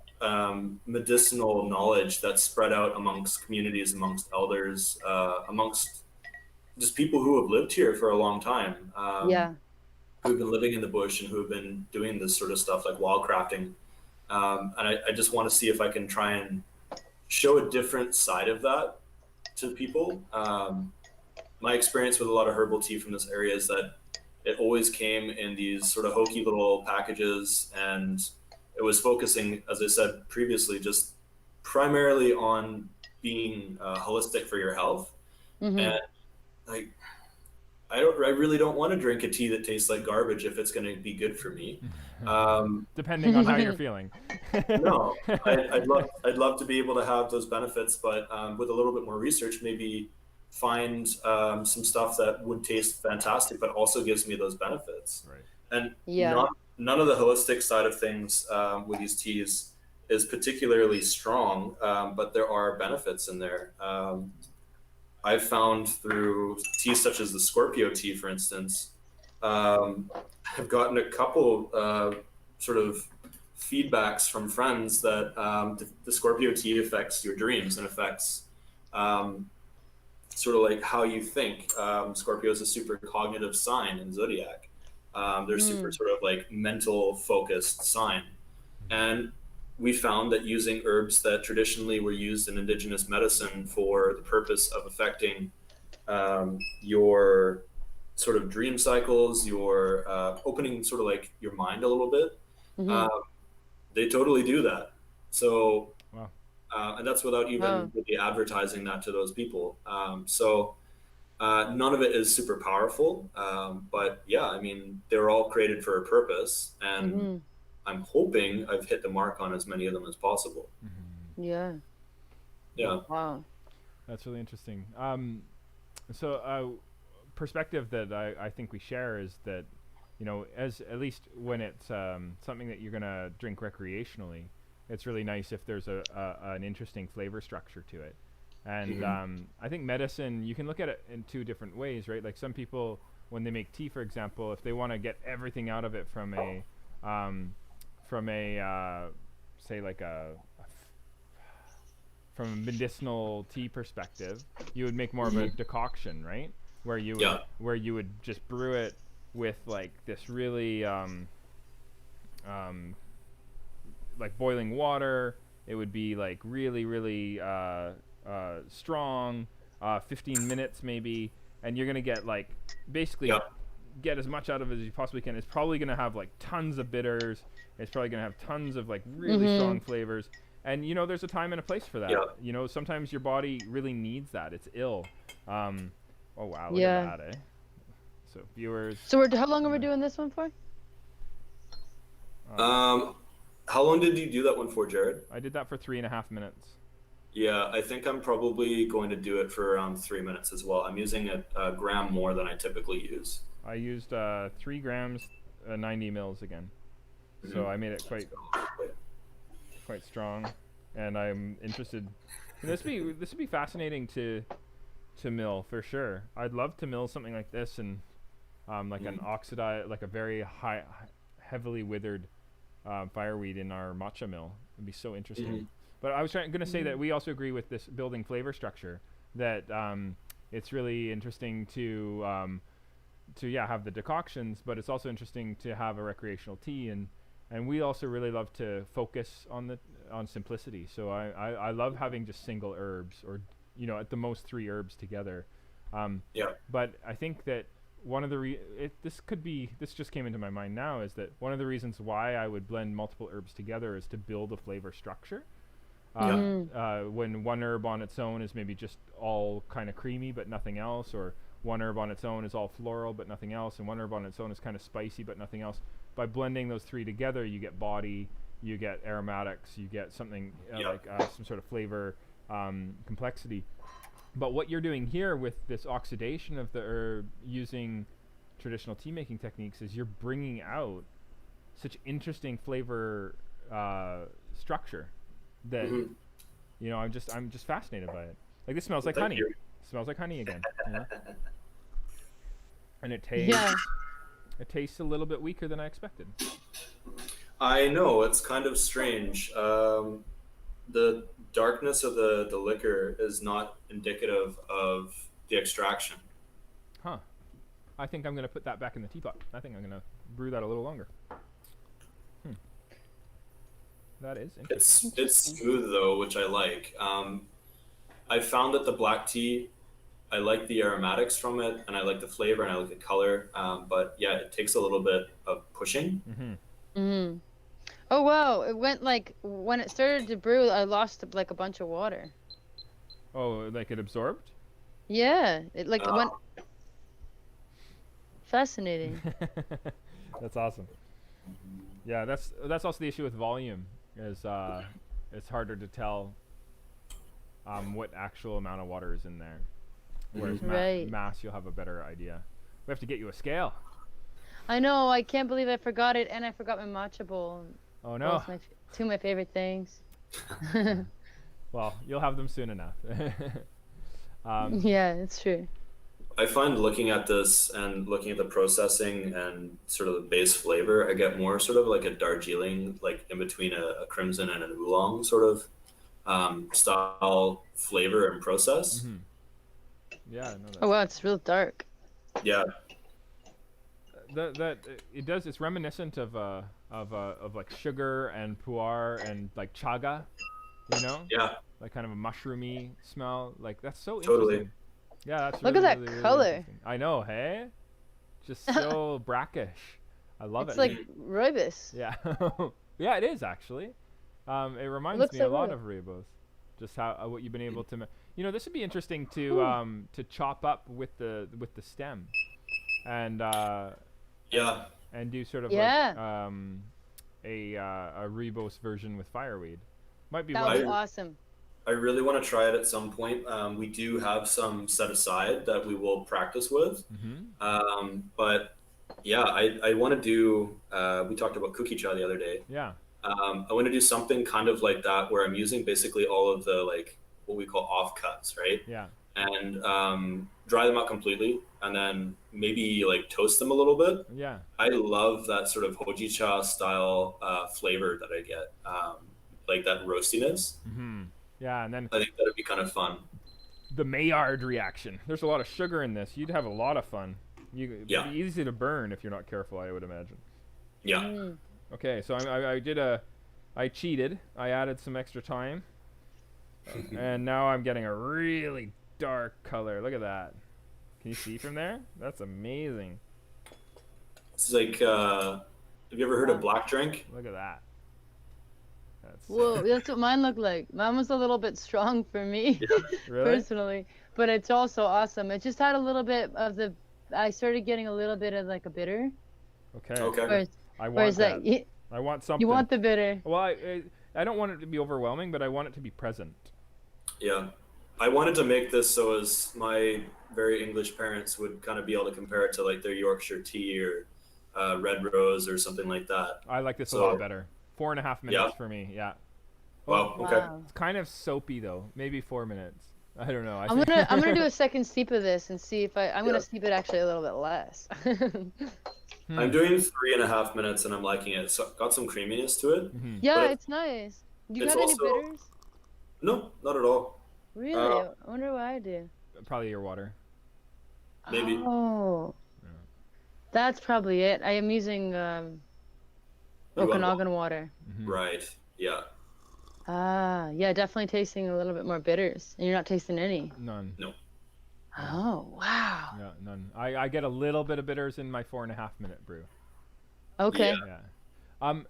medicinal knowledge that's spread out amongst communities, amongst elders, amongst just people who have lived here for a long time, who've been living in the bush and who have been doing this sort of stuff like wildcrafting. And I just want to see if I can try and show a different side of that to people. My experience with a lot of herbal tea from this area is that it always came in these sort of hokey little packages, and it was focusing, as I said previously, just primarily on being holistic for your health. And like, I really don't want to drink a tea that tastes like garbage if it's going to be good for me. Depending on how you're feeling. No, I'd love to be able to have those benefits, but with a little bit more research, maybe find some stuff that would taste fantastic, but also gives me those benefits. Right. And none of the holistic side of things with these teas is particularly strong, but there are benefits in there. I've found through teas such as the Scorpio tea, for instance, I've gotten a couple sort of feedbacks from friends that the Scorpio tea affects your dreams and affects sort of like how you think. Scorpio is a super cognitive sign in zodiac. They're super sort of like mental focused sign. And we found that using herbs that traditionally were used in indigenous medicine for the purpose of affecting your sort of dream cycles, your opening sort of like your mind a little bit, they totally do that. So, Wow. and that's without even really advertising that to those people. So none of it is super powerful, but yeah, I mean, they're all created for a purpose, and I'm hoping I've hit the mark on as many of them as possible. Yeah. Yeah. Wow. That's really interesting. Perspective that I think we share is that, you know, as at least when it's something that you're gonna drink recreationally, it's really nice if there's an interesting flavor structure to it. And I think medicine, you can look at it in two different ways, right? Like some people, when they make tea, for example, if they want to get everything out of it from a say like from a medicinal tea perspective, you would make more of a decoction, right? Where you would just brew it with like this really like boiling water. It would be like really strong, 15 minutes maybe, and you're gonna get like basically get as much out of it as you possibly can. It's probably gonna have like tons of bitters. It's probably gonna have tons of like really strong flavors. And you know, there's a time and a place for that. You know, sometimes your body really needs that. It's ill. Oh wow, look at that, eh? So viewers. So how long are we doing this one for? How long did you do that one for, Jared? I did that for 3.5 minutes. Yeah, I think I'm probably going to do it for around 3 minutes as well. I'm using a gram more than I typically use. I used 3 grams, 90 mils again. So I made it quite strong, and I'm interested. This would be fascinating to mill for sure. I'd love to mill something like this and like an oxidized, like a very heavily withered fireweed in our matcha mill. It'd be so interesting. But I was going to say that we also agree with this building flavor structure, that it's really interesting to have the decoctions, but it's also interesting to have a recreational tea, and we also really love to focus on simplicity. So I love having just single herbs, or you know, at the most 3 herbs together. But I think that one of the this just came into my mind now, is that one of the reasons why I would blend multiple herbs together is to build a flavor structure. When one herb on its own is maybe just all kind of creamy but nothing else, or one herb on its own is all floral but nothing else, and one herb on its own is kind of spicy but nothing else. By blending those 3 together, you get body, you get aromatics, you get something like some sort of flavor complexity. But what you're doing here with this oxidation of the herb using traditional tea making techniques is you're bringing out such interesting flavor structure that you know, I'm just fascinated by it. Like, this smells like honey. It smells like honey again. You know? And it tastes a little bit weaker than I expected. I know, it's kind of strange. The darkness of the liquor is not indicative of the extraction. Huh. I think I'm going to put that back in the teapot. I think I'm going to brew that a little longer. That is interesting. It's smooth though, which I like. I found that the black tea, I like the aromatics from it, and I like the flavor, and I like the color. But yeah, it takes a little bit of pushing. Oh wow! It went like, when it started to brew, I lost like a bunch of water. Oh, like it absorbed? Yeah, it like it went. Fascinating. That's awesome. Yeah, that's also the issue with volume. Is it's harder to tell what actual amount of water is in there. Whereas mass, you'll have a better idea. We have to get you a scale. I know. I can't believe I forgot it, and I forgot my matcha bowl. Oh no. Both two of my favorite things. Well, you'll have them soon enough. Yeah, it's true. I find looking at this and looking at the processing and sort of the base flavor, I get more sort of like a Darjeeling, like in between a crimson and an oolong sort of style flavor and process. Mhm. Yeah, no, Oh wow, it's real dark. Yeah, that it does. It's reminiscent of like sugar and pu'er and like chaga, you know, yeah, like kind of a mushroomy smell. Like that's so Totally. interesting. Yeah, that's Look really, at that really, really color. interesting. I know, hey, just so brackish. I love It's it. like rooibos. Yeah, yeah, it is actually. It reminds looks me a like lot rooibos. of Ribos. Just how what you've been able to. You know, this would be interesting to chop up with the stem, and yeah. and do sort of Yeah. like a Rebos version with Fireweed. Might be That one. would be Right. awesome. I really want to try it at some point. We do have some set aside that we will practice with. But yeah, I want to do, we talked about cookie chow the other day. Yeah. I want to do something kind of like that where I'm using basically all of the like what we call offcuts, right? Yeah. And dry them out completely and then maybe like toast them a little bit. Yeah. I love that sort of hojicha style flavor that I get, like that roastiness. Yeah, and then I think that'd be kind of fun. the Maillard reaction. There's a lot of sugar in this. You'd have a lot of fun. It'd be easy to burn if you're not careful, I would imagine. Yeah. Okay, so I cheated. I added some extra time. And now I'm getting a really dark color. Look at that. Can you see from there? That's amazing. It's like, have you ever heard of black drink? Look at that. That's Whoa, that's what mine looked like. Mine was a little bit strong for me, really? personally, but it's also awesome. It just had a little bit of the. I started getting a little bit of like a bitter. Okay. Okay. Whereas, I want whereas that. like I want something. you want the bitter. Well, I don't want it to be overwhelming, but I want it to be present. Yeah. I wanted to make this so as my very English parents would kind of be able to compare it to like their Yorkshire tea or Red Rose or something like that. I like this a So- lot better. 4.5 minutes Yeah. for me. Yeah. Wow. Okay. Wow. It's kind of soapy though. Maybe 4 minutes. I don't know. I'm gonna do a second steep of this and see if I'm gonna Yeah. steep it actually a little bit less. I'm doing 3.5 minutes and I'm liking it. So got some creaminess to it. Yeah, But it's nice. Do you it's got any also- bitters? No, not at all. Really? I wonder why I do. Probably your water. Maybe. Oh. Yeah. That's probably it. I am using You want Okanagan water. Right. Yeah. Ah, yeah, definitely tasting a little bit more bitters. And you're not tasting any. None. Oh, wow. Yeah, none. I get a little bit of bitters in my 4.5 minute brew. Okay. Yeah. Yeah.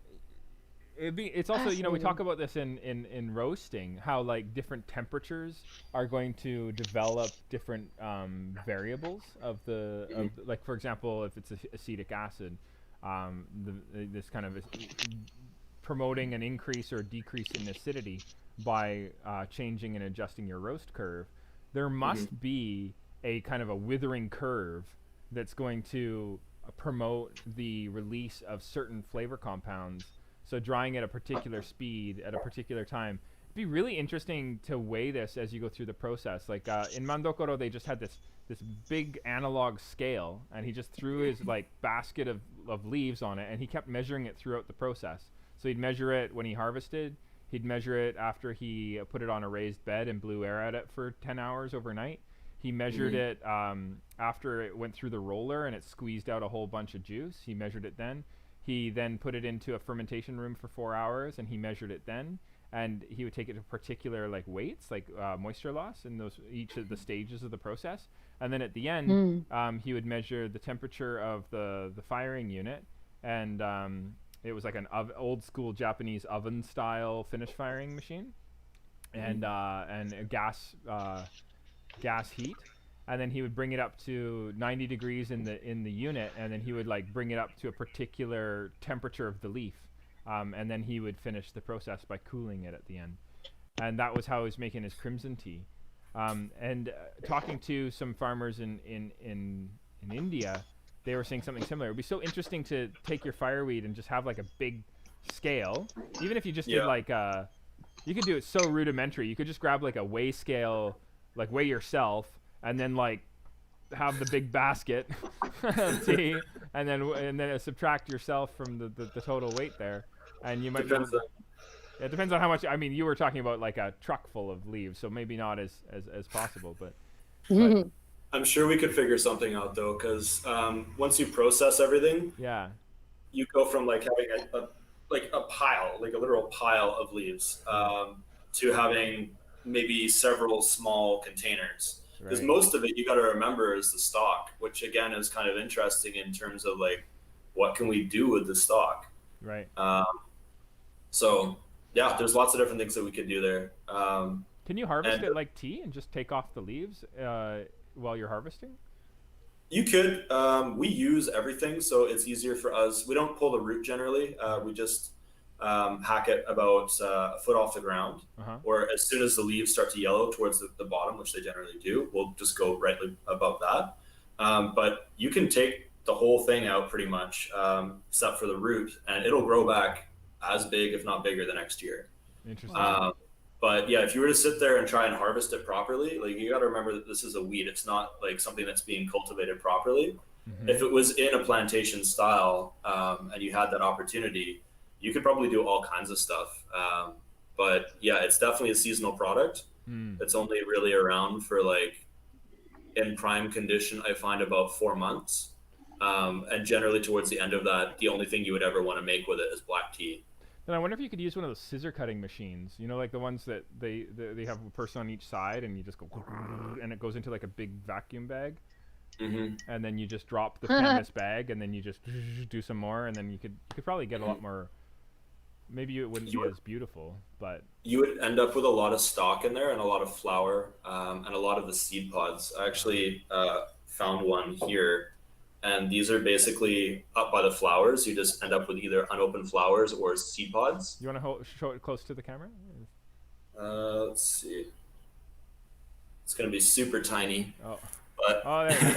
It's also, you know, we talk about this in roasting, how like different temperatures are going to develop different variables of like, for example, if it's acetic acid, this kind of promoting an increase or decrease in acidity by changing and adjusting your roast curve. There must be a kind of a withering curve that's going to promote the release of certain flavor compounds. So drying at a particular speed at a particular time. It'd be really interesting to weigh this as you go through the process. Like in Mandokoro, they just had this big analog scale, and he just threw his like basket of leaves on it, and he kept measuring it throughout the process. So he'd measure it when he harvested. He'd measure it after he put it on a raised bed and blew air at it for 10 hours overnight. He measured it after it went through the roller and it squeezed out a whole bunch of juice. He measured it then. He then put it into a fermentation room for 4 hours and he measured it then. And he would take it to particular like weights, like moisture loss in each of the stages of the process. And then at the end, he would measure the temperature of the firing unit, and it was like an old school Japanese oven style finish firing machine, and a gas heat. And then he would bring it up to 90 degrees in the unit, and then he would like bring it up to a particular temperature of the leaf, and then he would finish the process by cooling it at the end. And that was how he was making his crimson tea. And talking to some farmers in India, they were saying something similar. It'd be so interesting to take your fireweed and just have like a big scale, even if you just did like you could do it so rudimentary. You could just grab like a weigh scale, like weigh yourself, and then like have the big basket of tea, and then subtract yourself from the total weight there, and you might it depends on how much. I mean, you were talking about like a truck full of leaves, so maybe not as possible, but I'm sure we could figure something out though, because once you process everything, you go from like having a pile, like a literal pile of leaves, to having maybe several small containers. Because most of it, you got to remember, is the stock, which again is kind of interesting in terms of like, what can we do with the stock? Right. So yeah, there's lots of different things that we could do there. Can you harvest it like tea and just take off the leaves while you're harvesting? You could. We use everything, so it's easier for us. We don't pull the root generally. We just hack it about a foot off the ground, or as soon as the leaves start to yellow towards the bottom, which they generally do, we'll just go right above that. But you can take the whole thing out pretty much, except for the root, and it'll grow back as big, if not bigger, the next year. Interesting. But yeah, if you were to sit there and try and harvest it properly, like you got to remember that this is a weed. It's not like something that's being cultivated properly. If it was in a plantation style and you had that opportunity, you could probably do all kinds of stuff. But yeah, it's definitely a seasonal product. It's only really around for like in prime condition, I find about 4 months. And generally towards the end of that, the only thing you would ever want to make with it is black tea. Then I wonder if you could use one of those scissor cutting machines, you know, like the ones that they have a person on each side and you just go and it goes into like a big vacuum bag. And then you just drop the canvas bag and then you just do some more, and then you could probably get a lot more. Maybe it wouldn't be as beautiful, but you would end up with a lot of stalk in there and a lot of flower and a lot of the seed pods. I actually found one here, and these are basically up by the flowers. You just end up with either unopened flowers or seed pods. You want to show it close to the camera? Let's see. It's going to be super tiny. But we see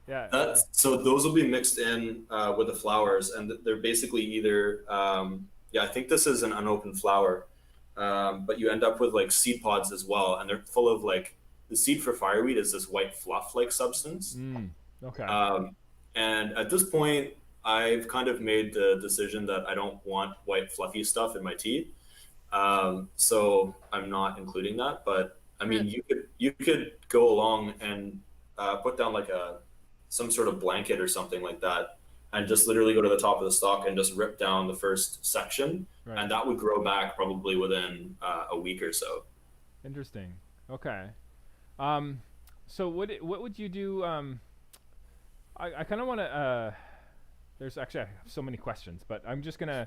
it. So those will be mixed in with the flowers, and they're basically either I think this is an unopened flower, but you end up with like seed pods as well, and they're full of like, the seed for fireweed is this white fluff like substance. And at this point, I've kind of made the decision that I don't want white fluffy stuff in my tea, so I'm not including that. But I mean, you could go along and put down like some sort of blanket or something like that, and just literally go to the top of the stalk and just rip down the first section, and that would grow back probably within a week or so. Interesting. Okay. So what would you do? I kind of want to. There's actually, I have so many questions, but I'm just gonna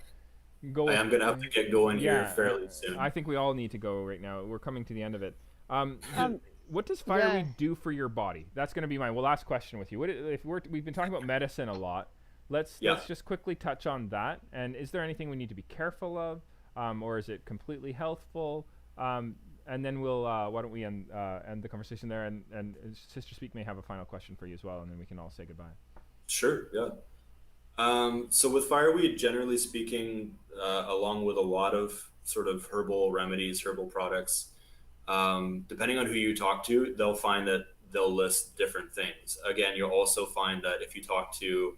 go. I am gonna have to get going here fairly soon. I think we all need to go right now. We're coming to the end of it. What does fireweed do for your body? That's going to be my last question with you. We've been talking about medicine a lot. Let's just quickly touch on that. And is there anything we need to be careful of, or is it completely healthful? And then we'll why don't we end the conversation there? And Sister Speak may have a final question for you as well, and then we can all say goodbye. Sure. Yeah. So with fireweed, generally speaking, along with a lot of sort of herbal remedies, herbal products, depending on who you talk to, they'll find that they'll list different things. Again, you'll also find that if you talk to,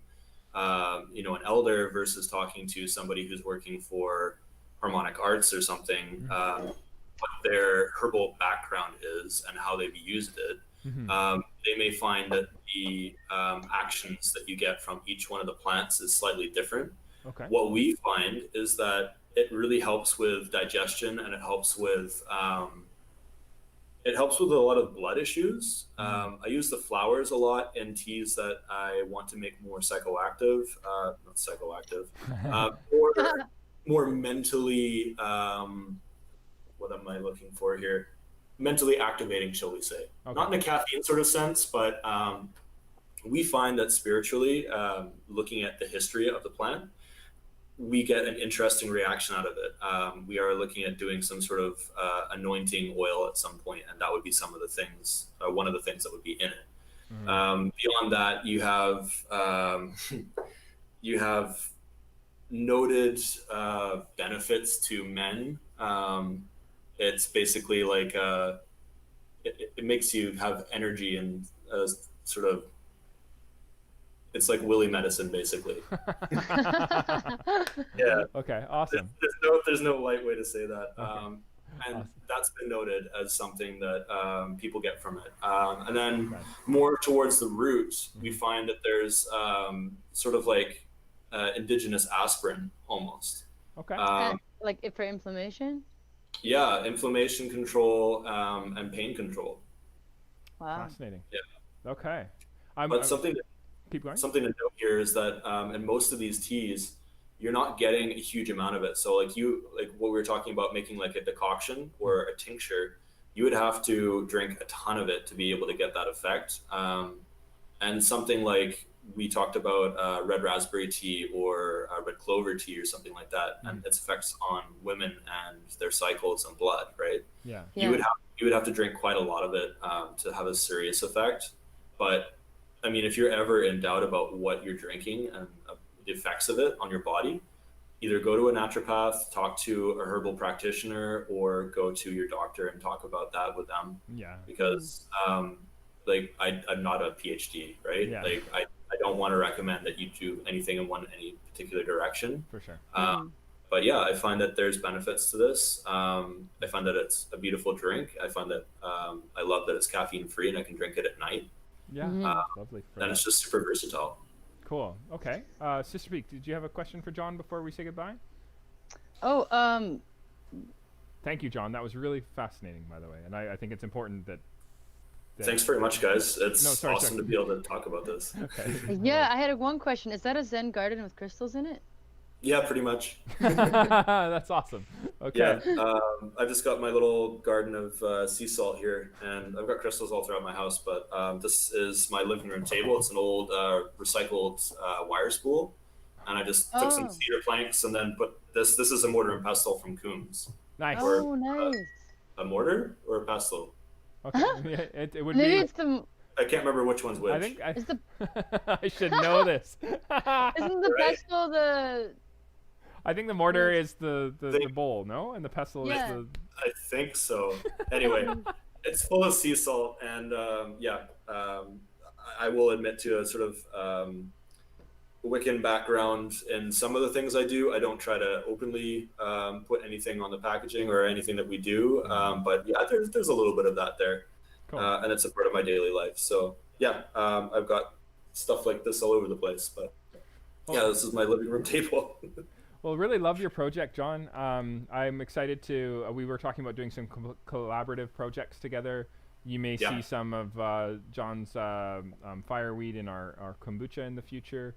an elder versus talking to somebody who's working for harmonic arts or something, what their herbal background is and how they've used it, they may find that the actions that you get from each one of the plants is slightly different. Okay. What we find is that it really helps with digestion, and it helps with a lot of blood issues. I use the flowers a lot in teas that I want to make more psychoactive, not psychoactive, more mentally, what am I looking for here? Mentally activating, shall we say. Okay. Not in a caffeine sort of sense, but we find that spiritually, looking at the history of the plant, we get an interesting reaction out of it. We are looking at doing some sort of anointing oil at some point, and that would be some of the things, one of the things that would be in it. Beyond that, you have you have noted benefits to men. It's basically like it makes you have energy and sort of, it's like willy medicine basically. Yeah. Okay, awesome. There's no light way to say that. Okay. And Awesome. that's been noted as something that people get from it. And then Right. more towards the root, we find that there's sort of like indigenous aspirin almost. Okay. Like for inflammation? Yeah, inflammation control and pain control. Wow. Fascinating. Yeah. Okay. But something keep going. to note here is that in most of these teas, you're not getting a huge amount of it. So like what we were talking about, making like a decoction or a tincture, you would have to drink a ton of it to be able to get that effect. And something like we talked about red raspberry tea or red clover tea or something like that, and its effects on women and their cycles and blood, right? Yeah. Yeah. You would have to drink quite a lot of it to have a serious effect. But I mean, if you're ever in doubt about what you're drinking and the effects of it on your body, either go to a naturopath, talk to a herbal practitioner, or go to your doctor and talk about that with them. Yeah. Because like I'm not a PhD, right? Yeah. Like I don't want to recommend that you do anything in any particular direction. For sure. But yeah, I find that there's benefits to this. I find that it's a beautiful drink. I find that I love that it's caffeine free and I can drink it at night. Yeah. Lovely. And it's just super versatile. Cool. Okay. Sister Peak, did you have a question for John before we say goodbye? Oh, Thank you, John. That was really fascinating, by the way. And I think it's important that Thanks very much, guys. It's sorry. awesome to be able to talk about this. Okay. yeah, I had one question. Is that a Zen garden with crystals in it? Yeah, pretty much. That's awesome. Okay. Yeah, I've just got my little garden of sea salt here, and I've got crystals all throughout my house. But this is my living room table. It's an old recycled wire spool, and I just took some cedar planks and then put this. This is a mortar and pestle from Coombs. Nice. Oh, nice. A mortar or a pestle? Okay. It would Maybe be. it's the. I can't remember which one's which. I think Is the I should know this. isn't the Right. pestle the? I think the mortar is the bowl, no? And the pestle Yeah. is the. I think so. Anyway, it's full of sea salt, and I will admit to a sort of Wiccan background in some of the things I do. I don't try to openly put anything on the packaging or anything that we do, but yeah, there's a little bit of that there, Cool. and it's a part of my daily life. So yeah, I've got stuff like this all over the place, but yeah, this is my living room table. Well, really love your project, John. I'm excited to. We were talking about doing some collaborative projects together. You may see some of John's fireweed in our kombucha in the future.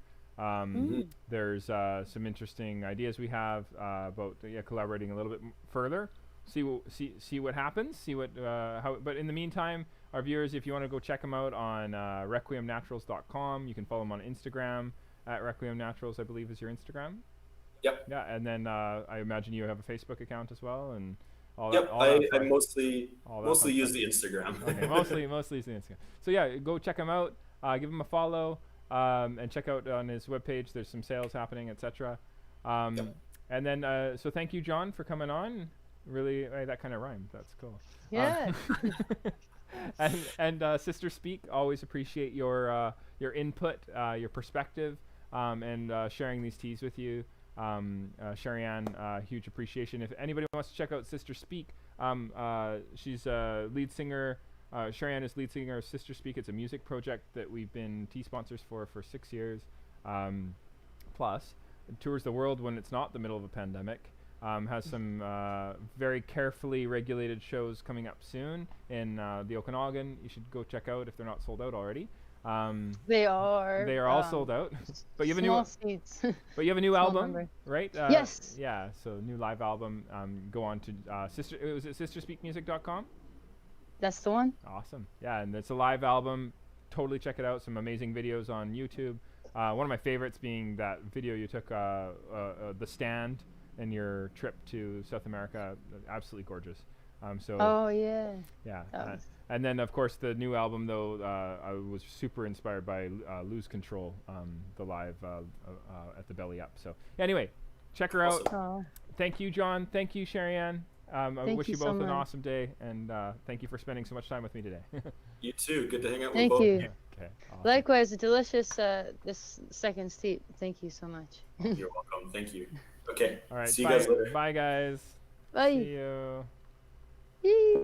There's some interesting ideas we have about collaborating a little bit further. See what happens. See what how. But in the meantime, our viewers, if you want to go check them out on requiemnaturals.com, you can follow them on Instagram at requiemnaturals. I believe is your Instagram. Yep. Yeah, and then I imagine you have a Facebook account as well, and all Yep, that. All that I fun- mostly all that mostly fun use stuff. the Instagram. Okay, mostly use the Instagram. So yeah, go check him out. Give him a follow, and check out on his webpage. There's some sales happening, etc. And then so thank you, John, for coming on. Really, that kind of rhymed. That's cool. Yeah. And Sister Speak, always appreciate your input, your perspective, and sharing these teas with you. Sherry-Ann, huge appreciation. If anybody wants to check out Sister Speak, she's a lead singer. Sherry-Ann is lead singer of Sister Speak. It's a music project that we've been tea sponsors for 6 years. Plus, tours the world when it's not the middle of a pandemic. Has some very carefully regulated shows coming up soon in the Okanagan. You should go check out if they're not sold out already. They are. They are all sold out. But you have a small new. seats. But you have a new Small album, number. right? Yes. Yeah. So new live album. Go on to was it sisterspeakmusic.com? That's the one. Awesome. Yeah, and it's a live album. Totally check it out. Some amazing videos on YouTube. One of my favorites being that video you took, the stand, and your trip to South America. Absolutely gorgeous. Oh yeah. Yeah. That was And then, of course, the new album, though, I was super inspired by Lose Control, the live at the Belly Up. So, anyway, check her out. Oh, Thank you, John. Thank you, Sherry-Ann. I Thank wish you you so both an much. awesome day, and thank you for spending so much time with me today. You too. Good to hang out with Thank both. you. Okay, awesome. Likewise, delicious this second steep. Thank you so much. You're welcome. Thank you. Okay. All right, See you bye, guys later. bye, guys. Bye. See you. Yee.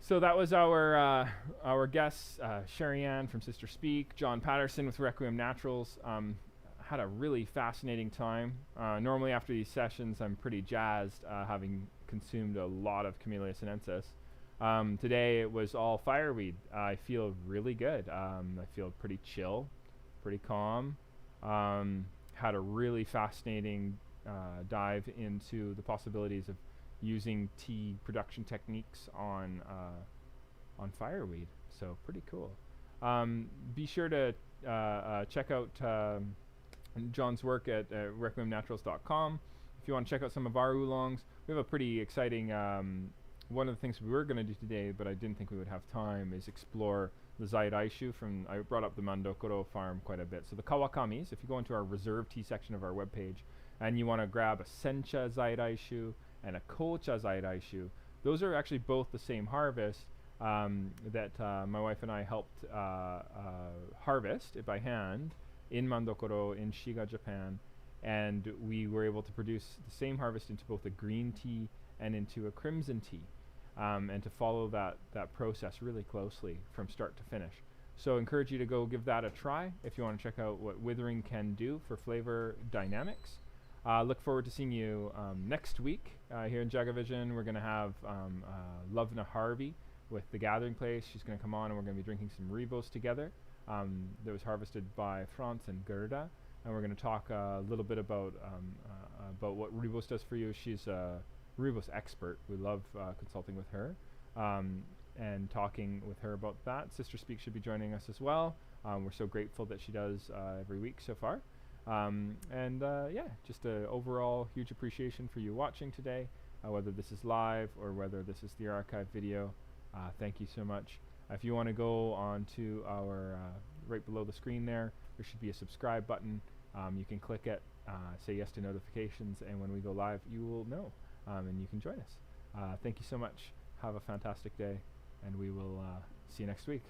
So that was our guests, Sherry-Ann from Sister Speak, John Patterson with Requiem Naturals. Had a really fascinating time. Normally after these sessions, I'm pretty jazzed, having consumed a lot of Camellia sinensis. Today it was all fireweed. I feel really good. I feel pretty chill, pretty calm. Had a really fascinating dive into the possibilities of using tea production techniques on fireweed. So pretty cool. Be sure to check out John's work at requiemnaturals.com. If you want to check out some of our oolongs, we have a pretty exciting one of the things we were going to do today, but I didn't think we would have time, is explore the Zaidaishu from, I brought up the Mandokoro farm quite a bit. So the Kawakamis, if you go into our reserve tea section of our webpage and you want to grab a Sencha Zaidaishu and a Kocha Zaidaishu, those are actually both the same harvest that my wife and I helped harvest it by hand in Mandokoro in Shiga, Japan, and we were able to produce the same harvest into both a green tea and into a crimson tea, and to follow that process really closely from start to finish. So encourage you to go give that a try if you want to check out what withering can do for flavor dynamics. Look forward to seeing you next week here in JagaVision. We're going to have Lovna Harvey with The Gathering Place. She's going to come on and we're going to be drinking some Ribos together that was harvested by Franz and Gerda. And we're going to talk a little bit about what Ribos does for you. She's a Ribos expert. We love consulting with her and talking with her about that. Sister Speak should be joining us as well. We're so grateful that she does every week so far. Yeah, just an overall huge appreciation for you watching today, whether this is live or whether this is the archive video. Thank you so much. If you want to go on to our, right below the screen there should be a subscribe button. You can click it, say yes to notifications, and when we go live, you will know, and you can join us. Thank you so much. Have a fantastic day, and we will see you next week.